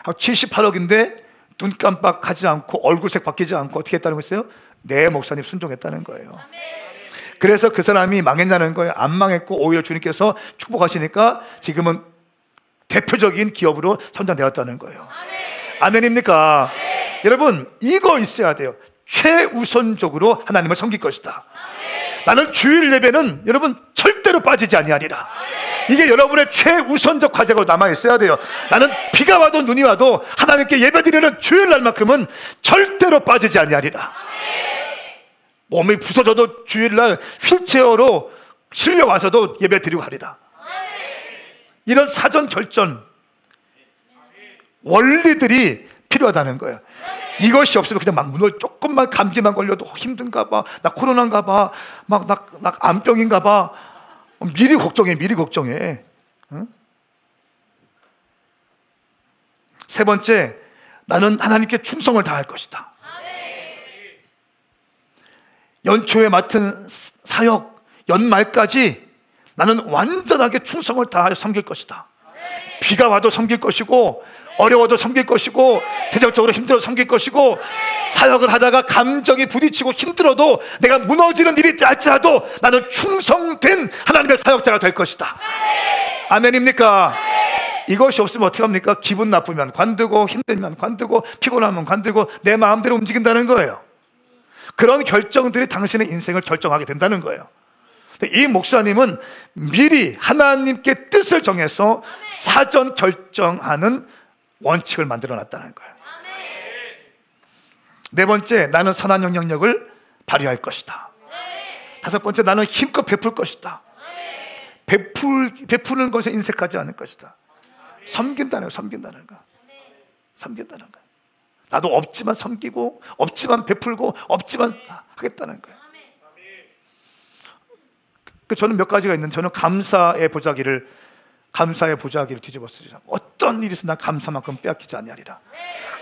78억인데 눈 깜빡하지 않고 얼굴색 바뀌지 않고 어떻게 했다는 거였어요? 내 목사님 순종했다는 거예요. 그래서 그 사람이 망했냐는 거예요. 안 망했고 오히려 주님께서 축복하시니까 지금은 대표적인 기업으로 성장되었다는 거예요. 아멘입니까? 여러분, 이거 있어야 돼요. 최우선적으로 하나님을 섬길 것이다. 나는 주일 예배는 여러분 절대로 빠지지 아니하리라. 이게 여러분의 최우선적 과제가 남아 있어야 돼요. 나는 비가 와도 눈이 와도 하나님께 예배드리는 주일날만큼은 절대로 빠지지 아니하리라. 몸이 부서져도 주일날 휠체어로 실려와서도 예배드리고 하리라. 이런 사전 결정 원리들이 필요하다는 거예요. 이것이 없으면 그냥 막 조금만 감기만 걸려도 힘든가 봐, 나 코로나인가 봐, 나 암병인가 봐, 미리 걱정해. 응? 세 번째, 나는 하나님께 충성을 다할 것이다. 연초에 맡은 사역 연말까지 나는 완전하게 충성을 다하여 섬길 것이다. 비가 와도 섬길 것이고 어려워도 섬길 것이고 대적적으로 힘들어도 섬길 것이고 사역을 하다가 감정이 부딪히고 힘들어도 내가 무너지는 일이 할지라도 나는 충성된 하나님의 사역자가 될 것이다. 아멘입니까? 이것이 없으면 어떻게 합니까? 기분 나쁘면 관두고 힘들면 관두고 피곤하면 관두고 내 마음대로 움직인다는 거예요. 그런 결정들이 당신의 인생을 결정하게 된다는 거예요. 이 목사님은 미리 하나님께 뜻을 정해서 사전 결정하는 원칙을 만들어 놨다는 거예요. 네 번째, 나는 선한 영향력을 발휘할 것이다. 다섯 번째, 나는 힘껏 베풀 것이다. 베푸는 것에 인색하지 않을 것이다. 섬긴다는 거. 나도 없지만 섬기고 없지만 베풀고 없지만 하겠다는 거예요. 저는 몇 가지가 있는데 저는 감사의 보자기를 뒤집어 쓰리라. 어떤 일이 있어도 난 감사만큼 빼앗기지 아니하리라.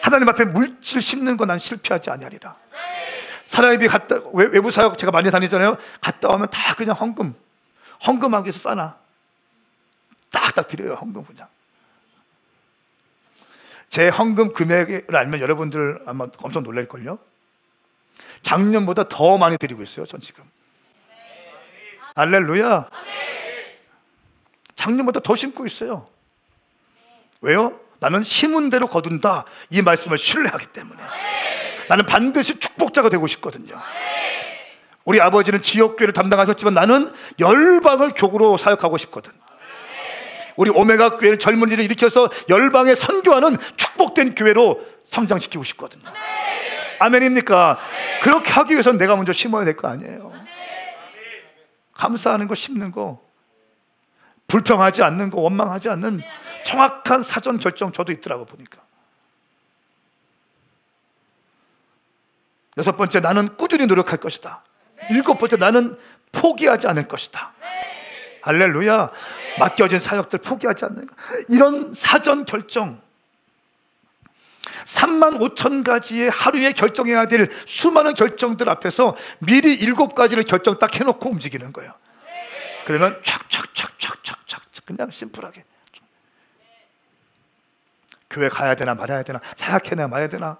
하나님 앞에 물질 심는 거 난 실패하지 아니하리라. 사라입이 외부 사역 제가 많이 다니잖아요. 갔다 오면 다 그냥 헌금하기 위해서 싸나 딱딱 드려요. 헌금 그냥. 제 헌금 금액을 알면 여러분들 아마 엄청 놀랄걸요. 작년보다 더 많이 드리고 있어요. 전 지금. 할렐루야. 작년보다 더 심고 있어요. 왜요? 나는 심은 대로 거둔다. 이 말씀을 신뢰하기 때문에. 나는 반드시 축복자가 되고 싶거든요. 우리 아버지는 지역교회를 담당하셨지만 나는 열방을 교구로 사역하고 싶거든. 우리 오메가 교회는 젊은이를 일으켜서 열방에 선교하는 축복된 교회로 성장시키고 싶거든요. 아멘입니까? 그렇게 하기 위해서는 내가 먼저 심어야 될 거 아니에요. 감사하는 거, 심는 거, 불평하지 않는 거, 원망하지 않는 정확한 사전 결정 저도 있더라고 보니까. 여섯 번째, 나는 꾸준히 노력할 것이다. 일곱 번째, 나는 포기하지 않을 것이다. 할렐루야. 맡겨진 사역들 포기하지 않는 것. 이런 사전 결정, 35,000가지의 하루에 결정해야 될 수많은 결정들 앞에서 미리 7가지를 결정 딱 해놓고 움직이는 거예요. 그러면 착착착착착착 그냥 심플하게. 교회 가야 되나 말아야 되나, 사역해야 말아야 되나,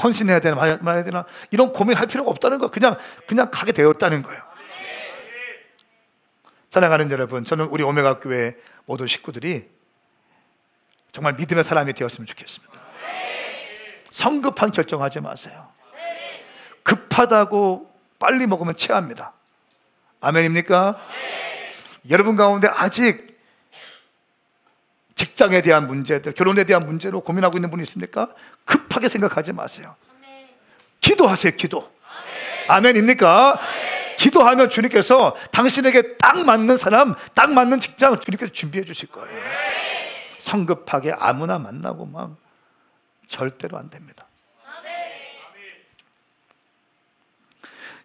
헌신해야 되나 말아야 되나, 이런 고민할 필요가 없다는 거. 그냥 가게 되었다는 거예요. 사랑하는 여러분, 저는 우리 오메가 교회 모든 식구들이 정말 믿음의 사람이 되었으면 좋겠습니다. 성급한 결정하지 마세요. 급하다고 빨리 먹으면 체합니다. 아멘입니까? 여러분 가운데 아직 직장에 대한 문제들, 결혼에 대한 문제로 고민하고 있는 분이 있습니까? 급하게 생각하지 마세요. 기도하세요. 기도. 아멘입니까? 기도하면 주님께서 당신에게 딱 맞는 사람, 딱 맞는 직장 주님께서 준비해 주실 거예요. 성급하게 아무나 만나고 막 절대로 안 됩니다.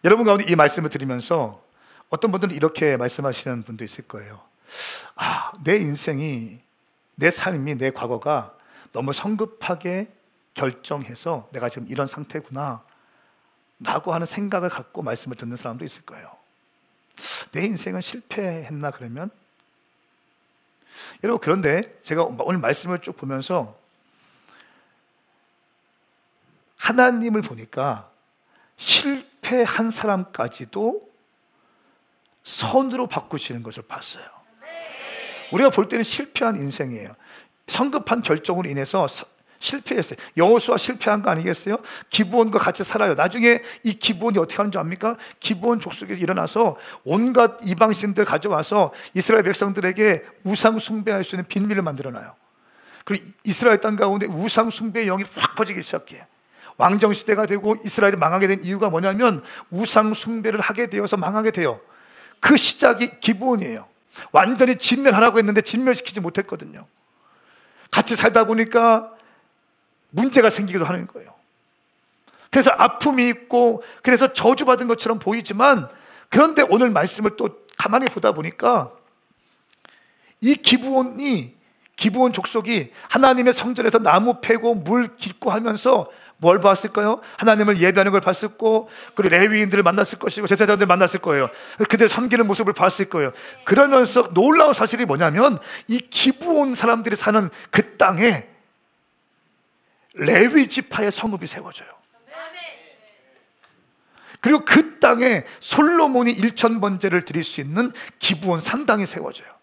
여러분 가운데 이 말씀을 들으면서 어떤 분들은 이렇게 말씀하시는 분도 있을 거예요. 내 인생이, 내 삶이, 내 과거가 너무 성급하게 결정해서 내가 지금 이런 상태구나 라고 하는 생각을 갖고 말씀을 듣는 사람도 있을 거예요. 내 인생은 실패했나 그러면? 여러분, 그런데 제가 오늘 말씀을 쭉 보면서 하나님을 보니까 실패한 사람까지도 선으로 바꾸시는 것을 봤어요. 우리가 볼 때는 실패한 인생이에요. 성급한 결정으로 인해서 실패했어요. 여호수아 실패한 거 아니겠어요? 기브온과 같이 살아요. 나중에 이 기브온이 어떻게 하는 줄 압니까? 기브온 족속에서 일어나서 온갖 이방신들 가져와서 이스라엘 백성들에게 우상 숭배할 수 있는 빌미를 만들어놔요. 그리고 이스라엘 땅 가운데 우상 숭배의 영이 확 퍼지기 시작해요. 왕정시대가 되고 이스라엘이 망하게 된 이유가 뭐냐면 우상 숭배를 하게 되어서 망하게 돼요. 그 시작이 기브온이에요. 완전히 진멸하라고 했는데 진멸시키지 못했거든요. 같이 살다 보니까 문제가 생기기도 하는 거예요. 그래서 아픔이 있고, 그래서 저주받은 것처럼 보이지만, 그런데 오늘 말씀을 또 가만히 보다 보니까 이 기브온 족속이 하나님의 성전에서 나무 패고 물 깃고 하면서 뭘 봤을까요? 하나님을 예배하는 걸 봤었고, 그리고 레위인들을 만났을 것이고, 제사장들을 만났을 거예요. 그들 섬기는 모습을 봤을 거예요. 그러면서 놀라운 사실이 뭐냐면 이 기브온 사람들이 사는 그 땅에 레위 지파의 성읍이 세워져요. 그리고 그 땅에 솔로몬이 1000번제를 드릴 수 있는 기브온 산당이 세워져요.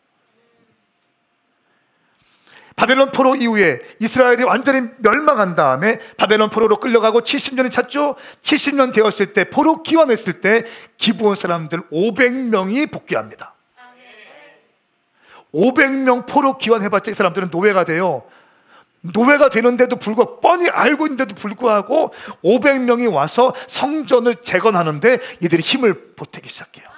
바벨론 포로 이후에 이스라엘이 완전히 멸망한 다음에 바벨론 포로로 끌려가고 70년이 찼죠. 70년 되었을 때, 포로 귀환했을 때 기브온 사람들 500명이 복귀합니다. 500명 포로 귀환해봤자 이 사람들은 노예가 돼요. 노예가 되는데도 불구하고, 뻔히 알고 있는데도 불구하고 500명이 와서 성전을 재건하는데 이들이 힘을 보태기 시작해요.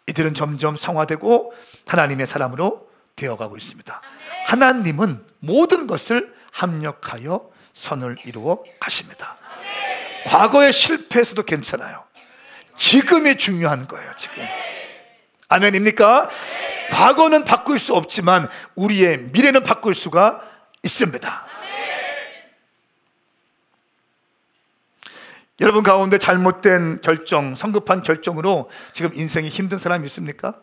이들은 점점 성화되고 하나님의 사람으로 되어가고 있습니다. 하나님은 모든 것을 합력하여 선을 이루어 가십니다. 과거의 실패에서도 괜찮아요. 지금이 중요한 거예요. 지금. 아멘입니까? 과거는 바꿀 수 없지만 우리의 미래는 바꿀 수가 있습니다. 여러분 가운데 잘못된 결정, 성급한 결정으로 지금 인생이 힘든 사람이 있습니까?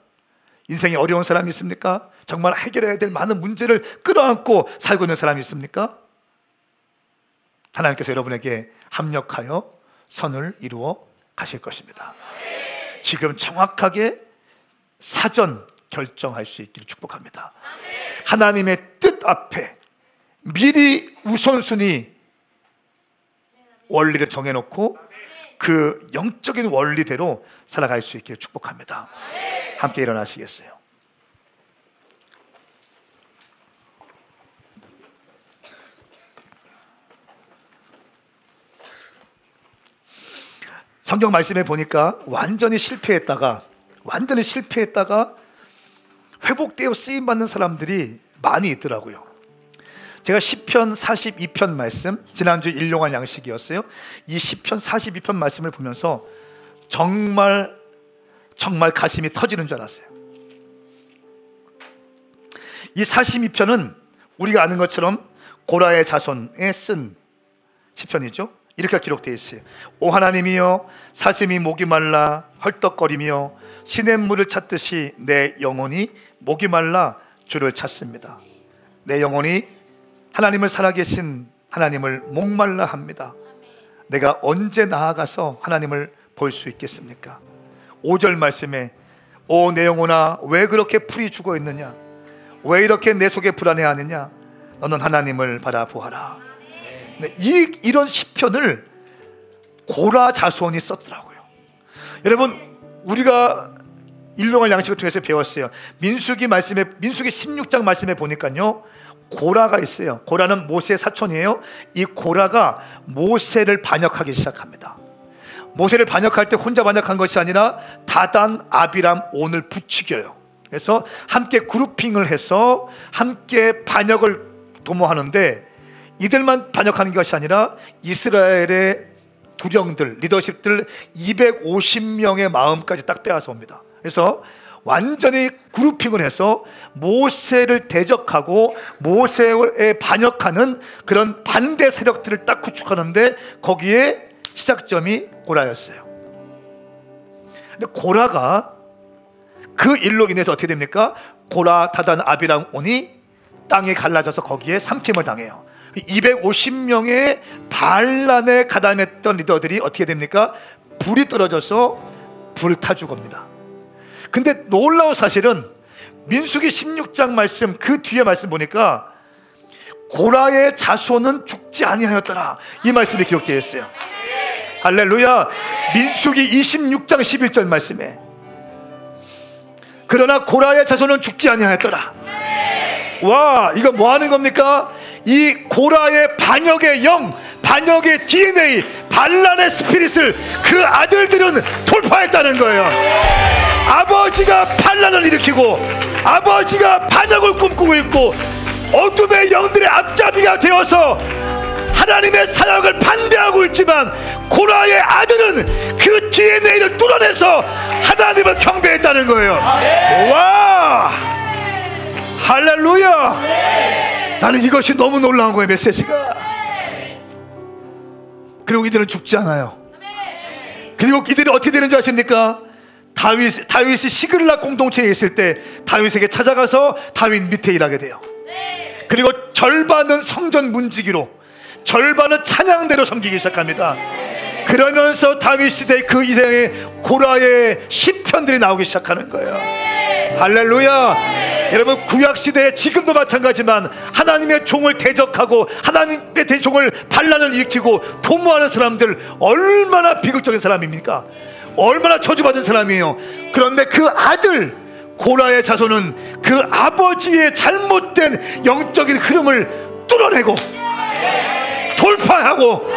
인생이 어려운 사람이 있습니까? 정말 해결해야 될 많은 문제를 끌어안고 살고 있는 사람이 있습니까? 하나님께서 여러분에게 합력하여 선을 이루어 가실 것입니다. 지금 정확하게 사전 결정할 수 있기를 축복합니다. 하나님의 뜻 앞에 미리 우선순위 원리를 정해놓고 그 영적인 원리대로 살아갈 수 있기를 축복합니다. 함께 일어나시겠어요? 성경 말씀에 보니까 완전히 실패했다가 회복되어 쓰임받는 사람들이 많이 있더라고요. 제가 시편 42편 말씀, 지난주 일용할 양식이었어요. 이 시편 42편 말씀을 보면서 정말 가슴이 터지는 줄 알았어요. 이 42편은 우리가 아는 것처럼 고라의 자손에 쓴 시편이죠. 이렇게 기록되어 있어요. 오 하나님이여, 사슴이 목이 말라 헐떡거리며 시냇물을 찾듯이 내 영혼이 목이 말라 주를 찾습니다. 내 영혼이 하나님을 살아계신 하나님을 목말라 합니다. 내가 언제 나아가서 하나님을 볼 수 있겠습니까? 5절 말씀에 오 내 영혼아 왜 그렇게 풀이 죽어 있느냐, 왜 이렇게 내 속에 불안해하느냐, 너는 하나님을 바라보아라. 네, 이런 시편을 고라 자손이 썼더라고요. 여러분, 우리가 일용할 양식을 통해서 배웠어요. 민수기 16장 말씀에 보니까요, 고라가 있어요. 고라는 모세의 사촌이에요. 이 고라가 모세를 반역하기 시작합니다. 모세를 반역할 때 혼자 반역한 것이 아니라 다단, 아비람, 온을 부추겨요. 그래서 함께 그룹핑을 해서 함께 반역을 도모하는데, 이들만 반역하는 것이 아니라 이스라엘의 두령들, 리더십들 250명의 마음까지 딱 빼앗아 옵니다. 그래서 완전히 그룹핑을 해서 모세를 대적하고 모세에 반역하는 그런 반대 세력들을 딱 구축하는데, 거기에 시작점이 고라였어요. 근데 고라가 그 일로 인해서 어떻게 됩니까? 고라, 다단, 아비람, 온이 땅이 갈라져서 거기에 삼킴을 당해요. 250명의 반란에 가담했던 리더들이 어떻게 됩니까? 불이 떨어져서 불타 죽습니다. 근데 놀라운 사실은 민수기 16장 말씀, 그 뒤에 말씀 보니까 고라의 자손은 죽지 아니하였더라, 이 말씀이 기록되어 있어요. 할렐루야. 민수기 26장 11절 말씀에 그러나 고라의 자손은 죽지 아니하였더라. 와, 이거 뭐 하는 겁니까? 이 고라의 반역의 영, 반역의 DNA, 반란의 스피릿을 그 아들들은 돌파했다는 거예요. 아버지가 반란을 일으키고 아버지가 반역을 꿈꾸고 있고 어둠의 영들의 앞잡이가 되어서 하나님의 사역을 반대하고 있지만, 고라의 아들은 그 DNA를 뚫어내서 하나님을 경배했다는 거예요. 와, 할렐루야. 나는 이것이 너무 놀라운 거예요, 메시지가. 그리고 이들은 죽지 않아요. 그리고 이들이 어떻게 되는 줄 아십니까? 다윗이 시글락 공동체에 있을 때 다윗에게 찾아가서 다윗 밑에 일하게 돼요. 그리고 절반은 성전 문지기로, 절반은 찬양대로 섬기기 시작합니다. 그러면서 다윗 시대 그 이생의 고라의 시편들이 나오기 시작하는 거예요. 할렐루야. 여러분, 구약 시대에 지금도 마찬가지지만 하나님의 종을 대적하고 하나님의 종을 반란을 일으키고 도모하는 사람들, 얼마나 비극적인 사람입니까? 얼마나 저주받은 사람이에요. 그런데 그 아들 고라의 자손은 그 아버지의 잘못된 영적인 흐름을 뚫어내고 돌파하고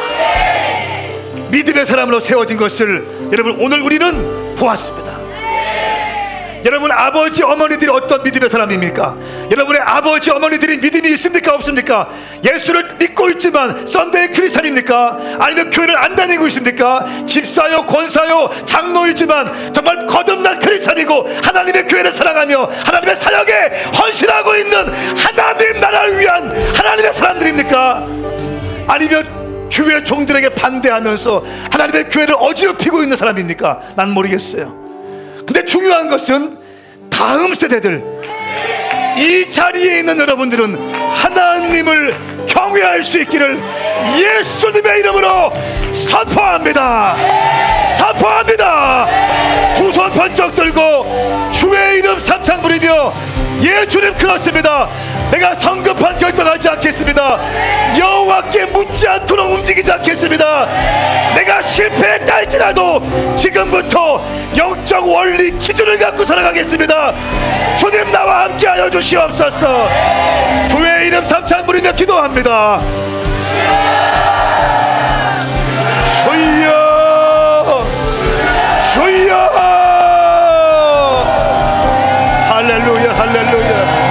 믿음의 사람으로 세워진 것을 여러분 오늘 우리는 보았습니다. 여러분, 아버지 어머니들이 어떤 믿음의 사람입니까? 여러분의 아버지 어머니들이 믿음이 있습니까 없습니까? 예수를 믿고 있지만 썬데이 크리스찬입니까? 아니면 교회를 안 다니고 있습니까? 집사요, 권사요, 장로이지만 정말 거듭난 크리스찬이고 하나님의 교회를 사랑하며 하나님의 사역에 헌신하고 있는 하나님 나라를 위한 하나님의 사람들입니까? 아니면 주의 종들에게 반대하면서 하나님의 교회를 어지럽히고 있는 사람입니까? 난 모르겠어요. 근데 중요한 것은 다음 세대들, 이 자리에 있는 여러분들은 하나님을 경외할 수 있기를 예수님의 이름으로 선포합니다. 선포합니다. 두 손 번쩍 들고 주의 이름 삼창 부리며, 예 주님 그렇습니다. 내가 성급한 결정하지 않겠습니다. 여호와께 묻지 않고는 움직이지 않겠습니다. 내가 실패했다 할지라도 지금부터 영적 원리 기준을 갖고 살아가겠습니다. 주님 나와 함께하여 주시옵소서. 주의 이름 삼창 부리며 기도합니다. 주여 주여. 할렐루야 할렐루야.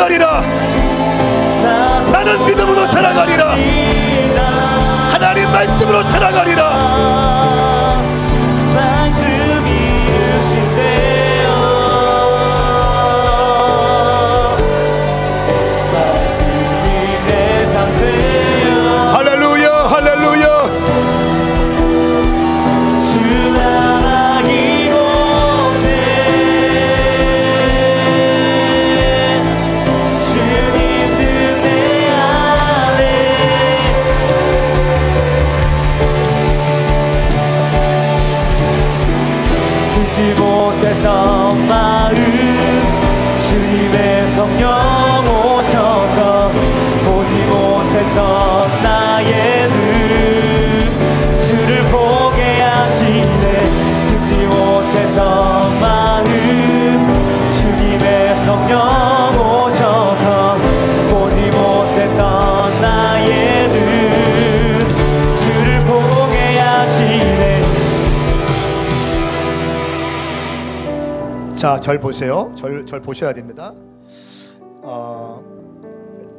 살아가리라. 나는 믿음으로 살아가리라. 하나님 말씀으로 살아가리라. 말씀이 주신대요. 말씀이 내 상대요. 할렐루야 할렐루야. 주 나라 이곳에 주님 뜻 내 안에 주지 못했던 마음 주님의 성령 오셔서 보지 못했던 나의 눈 주를 보게 하시네. 듣지 못했던 마음 주님의 성령 오셔서 보지 못했던 나의 눈 주를 보게 하시네. 자, 절 보세요. 절 보셔야 됩니다.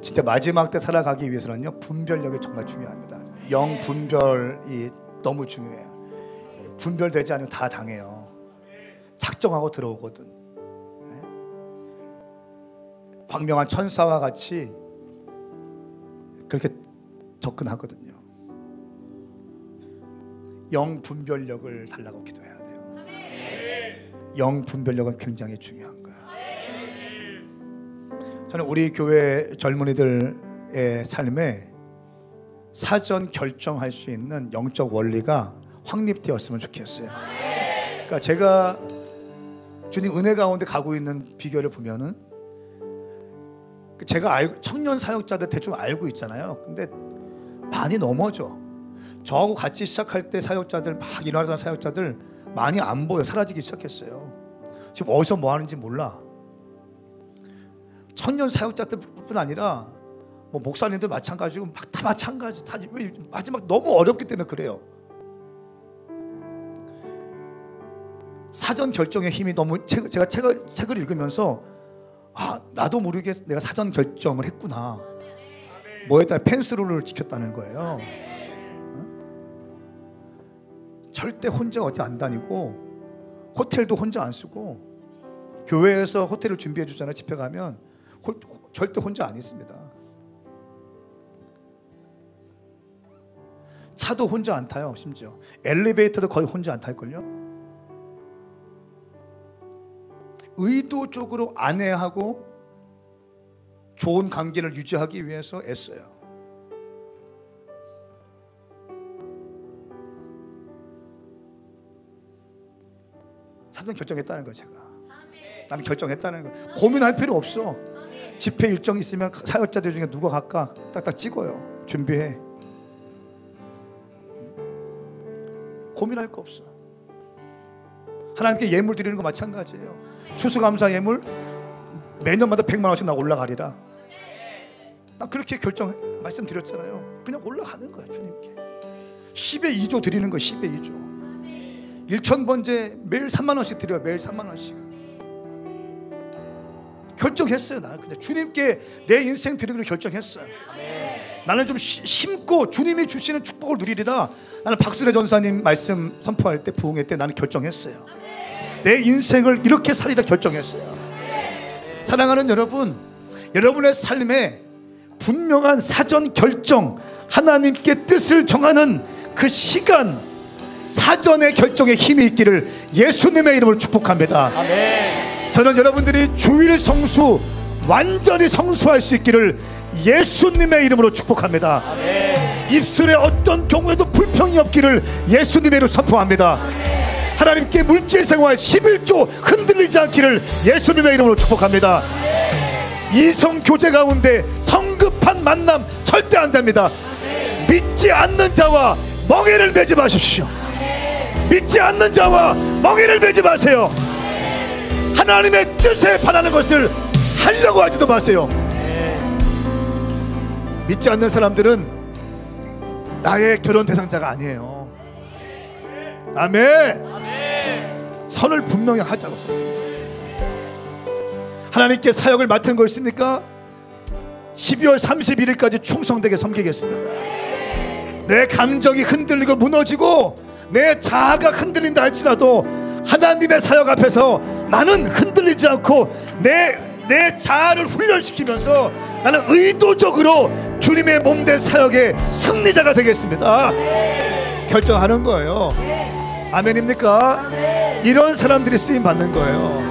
진짜 마지막 때 살아가기 위해서는요, 분별력이 정말 중요합니다. 영 분별이 너무 중요해요. 분별되지 않으면 다 당해요. 작정하고 들어오거든. 네? 광명한 천사와 같이 그렇게 접근하거든요. 영 분별력을 달라고 기도해야 돼요. 영 분별력은 굉장히 중요한 거예요. 저는 우리 교회 젊은이들의 삶에 사전 결정할 수 있는 영적 원리가 확립되었으면 좋겠어요. 그러니까 제가 주님 은혜 가운데 가고 있는 비결을 보면은, 제가 청년 사역자들 대충 알고 있잖아요. 근데 많이 넘어져. 저하고 같이 시작할 때 사역자들, 막 일어나던 사역자들 많이 안 보여. 사라지기 시작했어요. 지금 어디서 뭐 하는지 몰라. 청년 사역자들뿐 아니라 뭐 목사님들 마찬가지고 막 다 마찬가지. 다 마지막 너무 어렵기 때문에 그래요. 사전 결정의 힘이 너무, 제가 책을 읽으면서 나도 모르게 내가 사전 결정을 했구나. 뭐에 따라 펜스룰을 지켰다는 거예요. 절대 혼자 어디 안 다니고, 호텔도 혼자 안 쓰고, 교회에서 호텔을 준비해 주잖아요. 집회 가면 절대 혼자 안 있습니다. 차도 혼자 안 타요. 심지어 엘리베이터도 거의 혼자 안 탈걸요. 의도적으로 아내하고 좋은 관계를 유지하기 위해서 애써요. 사전 결정했다는 거예요. 제가 나는 결정했다는 거예요. 고민할 필요 없어. 집회 일정 있으면 사역자들 중에 누가 갈까 딱딱 찍어요. 준비해. 고민할 거 없어. 하나님께 예물 드리는 거 마찬가지예요. 추수감사 예물 매년마다 100만 원씩 나 올라가리라. 나 그렇게 말씀드렸잖아요. 그냥 올라가는 거예요. 주님께 10의 2조 드리는 거예요. 10의 2조 1,000번째 매일 3만 원씩 드려요. 매일 3만 원씩. 결정했어요. 나는 그냥 주님께 내 인생 드리기로 결정했어요. 나는 좀 심고 주님이 주시는 축복을 누리리라. 나는 박순애 전사님 말씀 선포할 때, 부흥회 때 나는 결정했어요. 내 인생을 이렇게 살리라 결정했어요. 사랑하는 여러분, 여러분의 삶에 분명한 사전 결정, 하나님께 뜻을 정하는 그 시간, 사전의 결정에 힘이 있기를 예수님의 이름으로 축복합니다. 아멘. 저는 여러분들이 주일 성수 완전히 성수할 수 있기를 예수님의 이름으로 축복합니다. 아멘. 입술에 어떤 경우에도 불평이 없기를 예수님의 이름으로 선포합니다. 아멘. 하나님께 물질생활 11조 흔들리지 않기를 예수님의 이름으로 축복합니다. 아멘. 이성교제 가운데 성급한 만남 절대 안 됩니다. 아멘. 믿지 않는 자와 멍에를 매지 마십시오. 아멘. 믿지 않는 자와 멍에를 매지 마세요. 아멘. 하나님의 뜻에 반하는 것을 하려고 하지도 마세요. 믿지 않는 사람들은 나의 결혼 대상자가 아니에요. 아멘. 선을 분명히 하자고. 하나님께 사역을 맡은 거 있습니까? 12월 31일까지 충성되게 섬기겠습니다. 내 감정이 흔들리고 무너지고 내 자아가 흔들린다 할지라도 하나님의 사역 앞에서 나는 흔들리지 않고 내 자아를 훈련시키면서 나는 의도적으로 주님의 몸된 사역의 승리자가 되겠습니다. 결정하는 거예요. 아멘입니까? 이런 사람들이 쓰임 받는 거예요.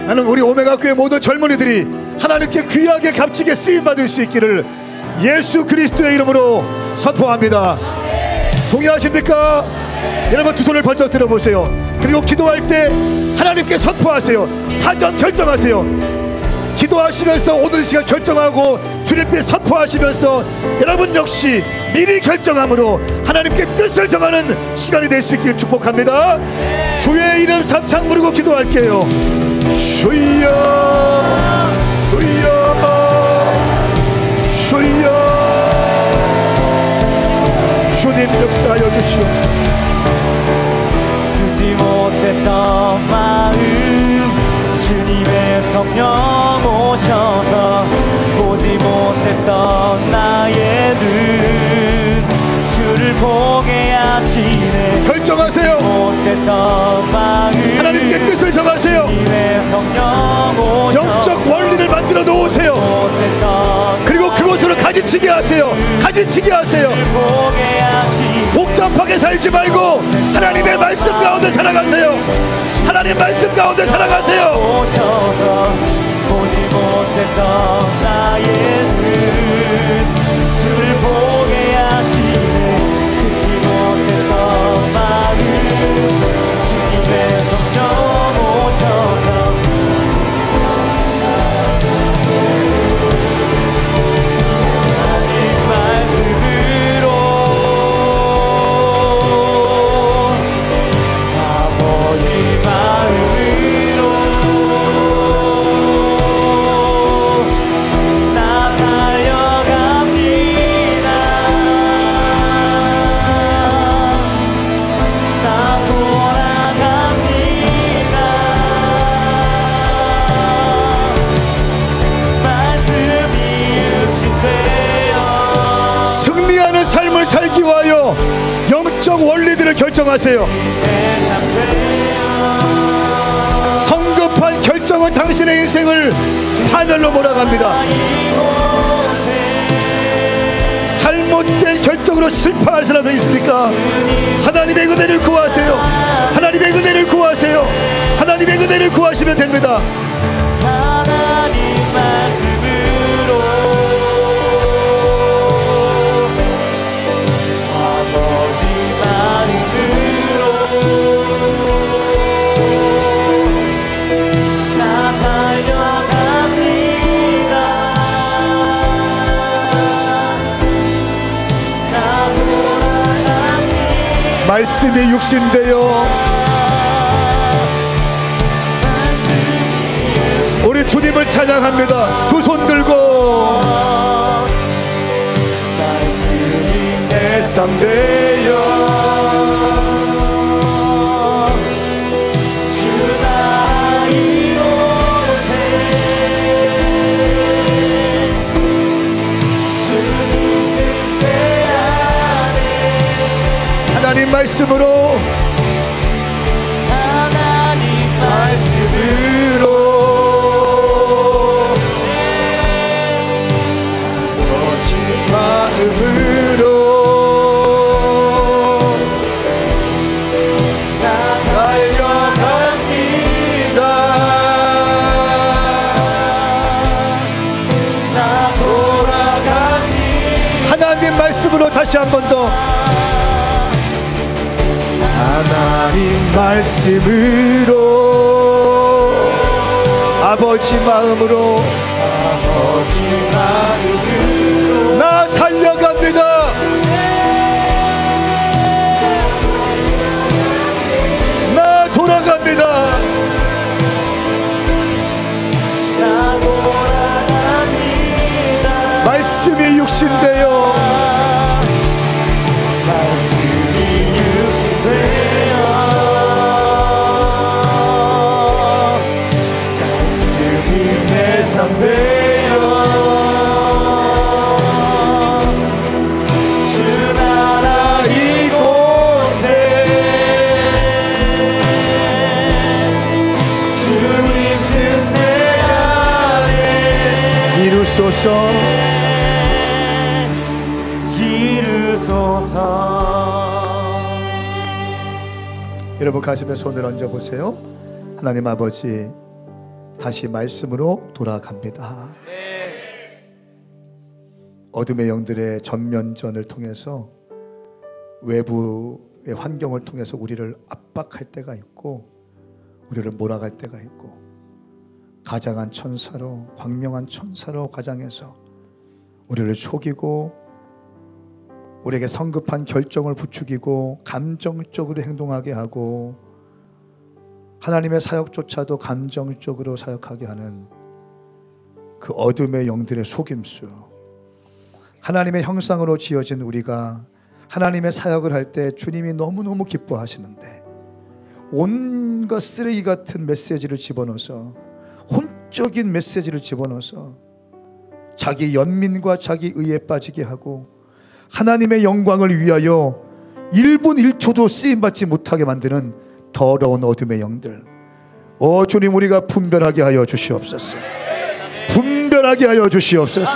나는 우리 오메가 교회 모든 젊은이들이 하나님께 귀하게 값지게 쓰임 받을 수 있기를 예수 그리스도의 이름으로 선포합니다. 동의하십니까? 여러분 두 손을 번쩍 들어보세요. 그리고 기도할 때 하나님께 선포하세요. 사전 결정하세요. 기도하시면서 오늘 이 시간 결정하고 주님께 선포하시면서 여러분 역시 미리 결정함으로 하나님께 뜻을 정하는 시간이 될 수 있기를 축복합니다. 주의 이름 삼창 부르고 기도할게요. 주여 주여 주여 주님 역사하여 주시옵소서. 주지 못했던 마음 주님의 성령 오셔서 보지 못했던 나의 눈 주를 보게 하시네. 결정하세요. 못했던 마음 하나님께 뜻을 정하세요. 주님의 성령 오셔서 영적 원리를 만들어 놓으세요. 그리고 그곳으로 가지치게 하세요. 가지치게 하세요. 보게 하시네. 복잡하게 살지 말고 하나님의 말씀 가운데 살아가세요. 하나님 말씀 가운데 살아가세요. 오셔서 보지 못했던 나의 눈 주를 보게 하시네. 듣지 못했던 마음 주님의 성령 오셔서 하나님 말씀으로 아버지 마음으로 나 달려갑니다. 나 돌아갑니다. 말씀이 육신되어 승리하는 삶을 살기 위하여 영적 원리들을 결정하세요. 성급한 결정은 당신의 인생을 파멸로 몰아갑니다. 잘못된 결정으로 실패할 사람이 있습니까? 하나님의 은혜를 구하세요. 하나님의 은혜를 구하세요. 하나님의 은혜를 구하시면 됩니다. 하나님 말씀으로 아버지 마음으로 나 달려갑니다. 나 돌아갑니다. 말씀이 육신되어 우리 주님을 찬양합니다. 두 손 들고 말씀이 내 삶 되어 주나 이곳에 주님 뜻대 안에 하나님 말씀으로 하나님 말씀으로 거친 마음으로 달려갑니다. 나 돌아갑니다. 하나님 말씀으로 다시 한 번 더. 하나님 말씀으로 아버지 마음으로 나 달려갑니다. 나 돌아갑니다. 나 돌아갑니다. 말씀이 육신되어 말씀이 육신되어 말씀이 내 삶 되어 주옵소서. 이루소서. 여러분 가슴에 손을 얹어보세요. 하나님 아버지, 다시 말씀으로 돌아갑니다. 어둠의 영들의 전면전을 통해서 외부의 환경을 통해서 우리를 압박할 때가 있고 우리를 몰아갈 때가 있고 가장한 천사로, 광명한 천사로 가장해서 우리를 속이고 우리에게 성급한 결정을 부추기고 감정적으로 행동하게 하고 하나님의 사역조차도 감정적으로 사역하게 하는 그 어둠의 영들의 속임수, 하나님의 형상으로 지어진 우리가 하나님의 사역을 할 때 주님이 너무너무 기뻐하시는데 온갖 쓰레기 같은 메시지를 집어넣어서, 혼적인 메시지를 집어넣어서 자기 연민과 자기 의에 빠지게 하고 하나님의 영광을 위하여 1분 1초도 쓰임받지 못하게 만드는 더러운 어둠의 영들, 주님, 우리가 분별하게 하여 주시옵소서. 분별하게 하여 주시옵소서.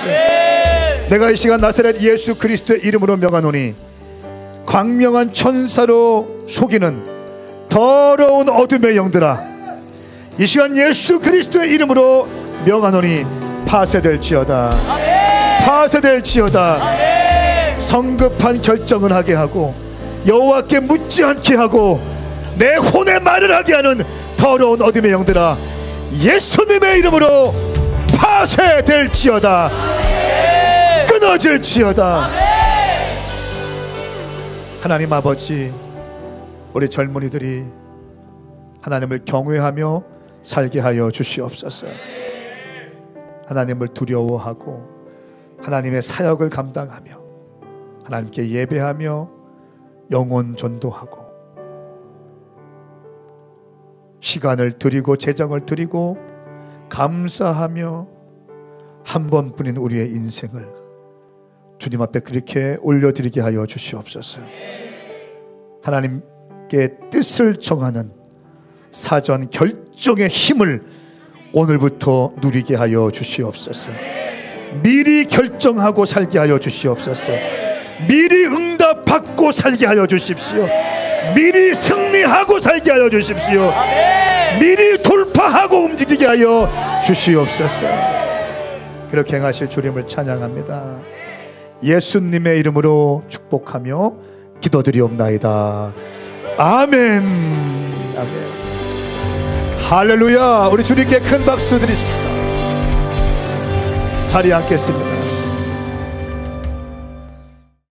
내가 이 시간 나사렛 예수 그리스도의 이름으로 명하노니 광명한 천사로 속이는 더러운 어둠의 영들아, 이 시간 예수 그리스도의 이름으로 명하노니 파쇄될지어다. 파쇄될지어다. 성급한 결정을 하게 하고 여호와께 묻지 않게 하고 내 혼에 말을 하게 하는 더러운 어둠의 영들아, 예수님의 이름으로 파쇄될지어다. 끊어질지어다. 하나님 아버지, 우리 젊은이들이 하나님을 경외하며 살게 하여 주시옵소서. 하나님을 두려워하고 하나님의 사역을 감당하며 하나님께 예배하며 영혼 전도하고 시간을 드리고 재정을 드리고 감사하며 한 번뿐인 우리의 인생을 주님 앞에 그렇게 올려드리게 하여 주시옵소서. 하나님께 뜻을 정하는 사전 결정의 힘을 오늘부터 누리게 하여 주시옵소서. 미리 결정하고 살게 하여 주시옵소서. 미리 응답받고 살게 하여 주십시오. 미리 승리하고 살게 하여 주십시오. 미리 돌파하고 움직이게 하여 주시옵소서. 그렇게 행하실 주님을 찬양합니다. 예수님의 이름으로 축복하며 기도드리옵나이다. 아멘. 아멘. 할렐루야. 우리 주님께 큰 박수 드리십시다. 자리에 앉겠습니다.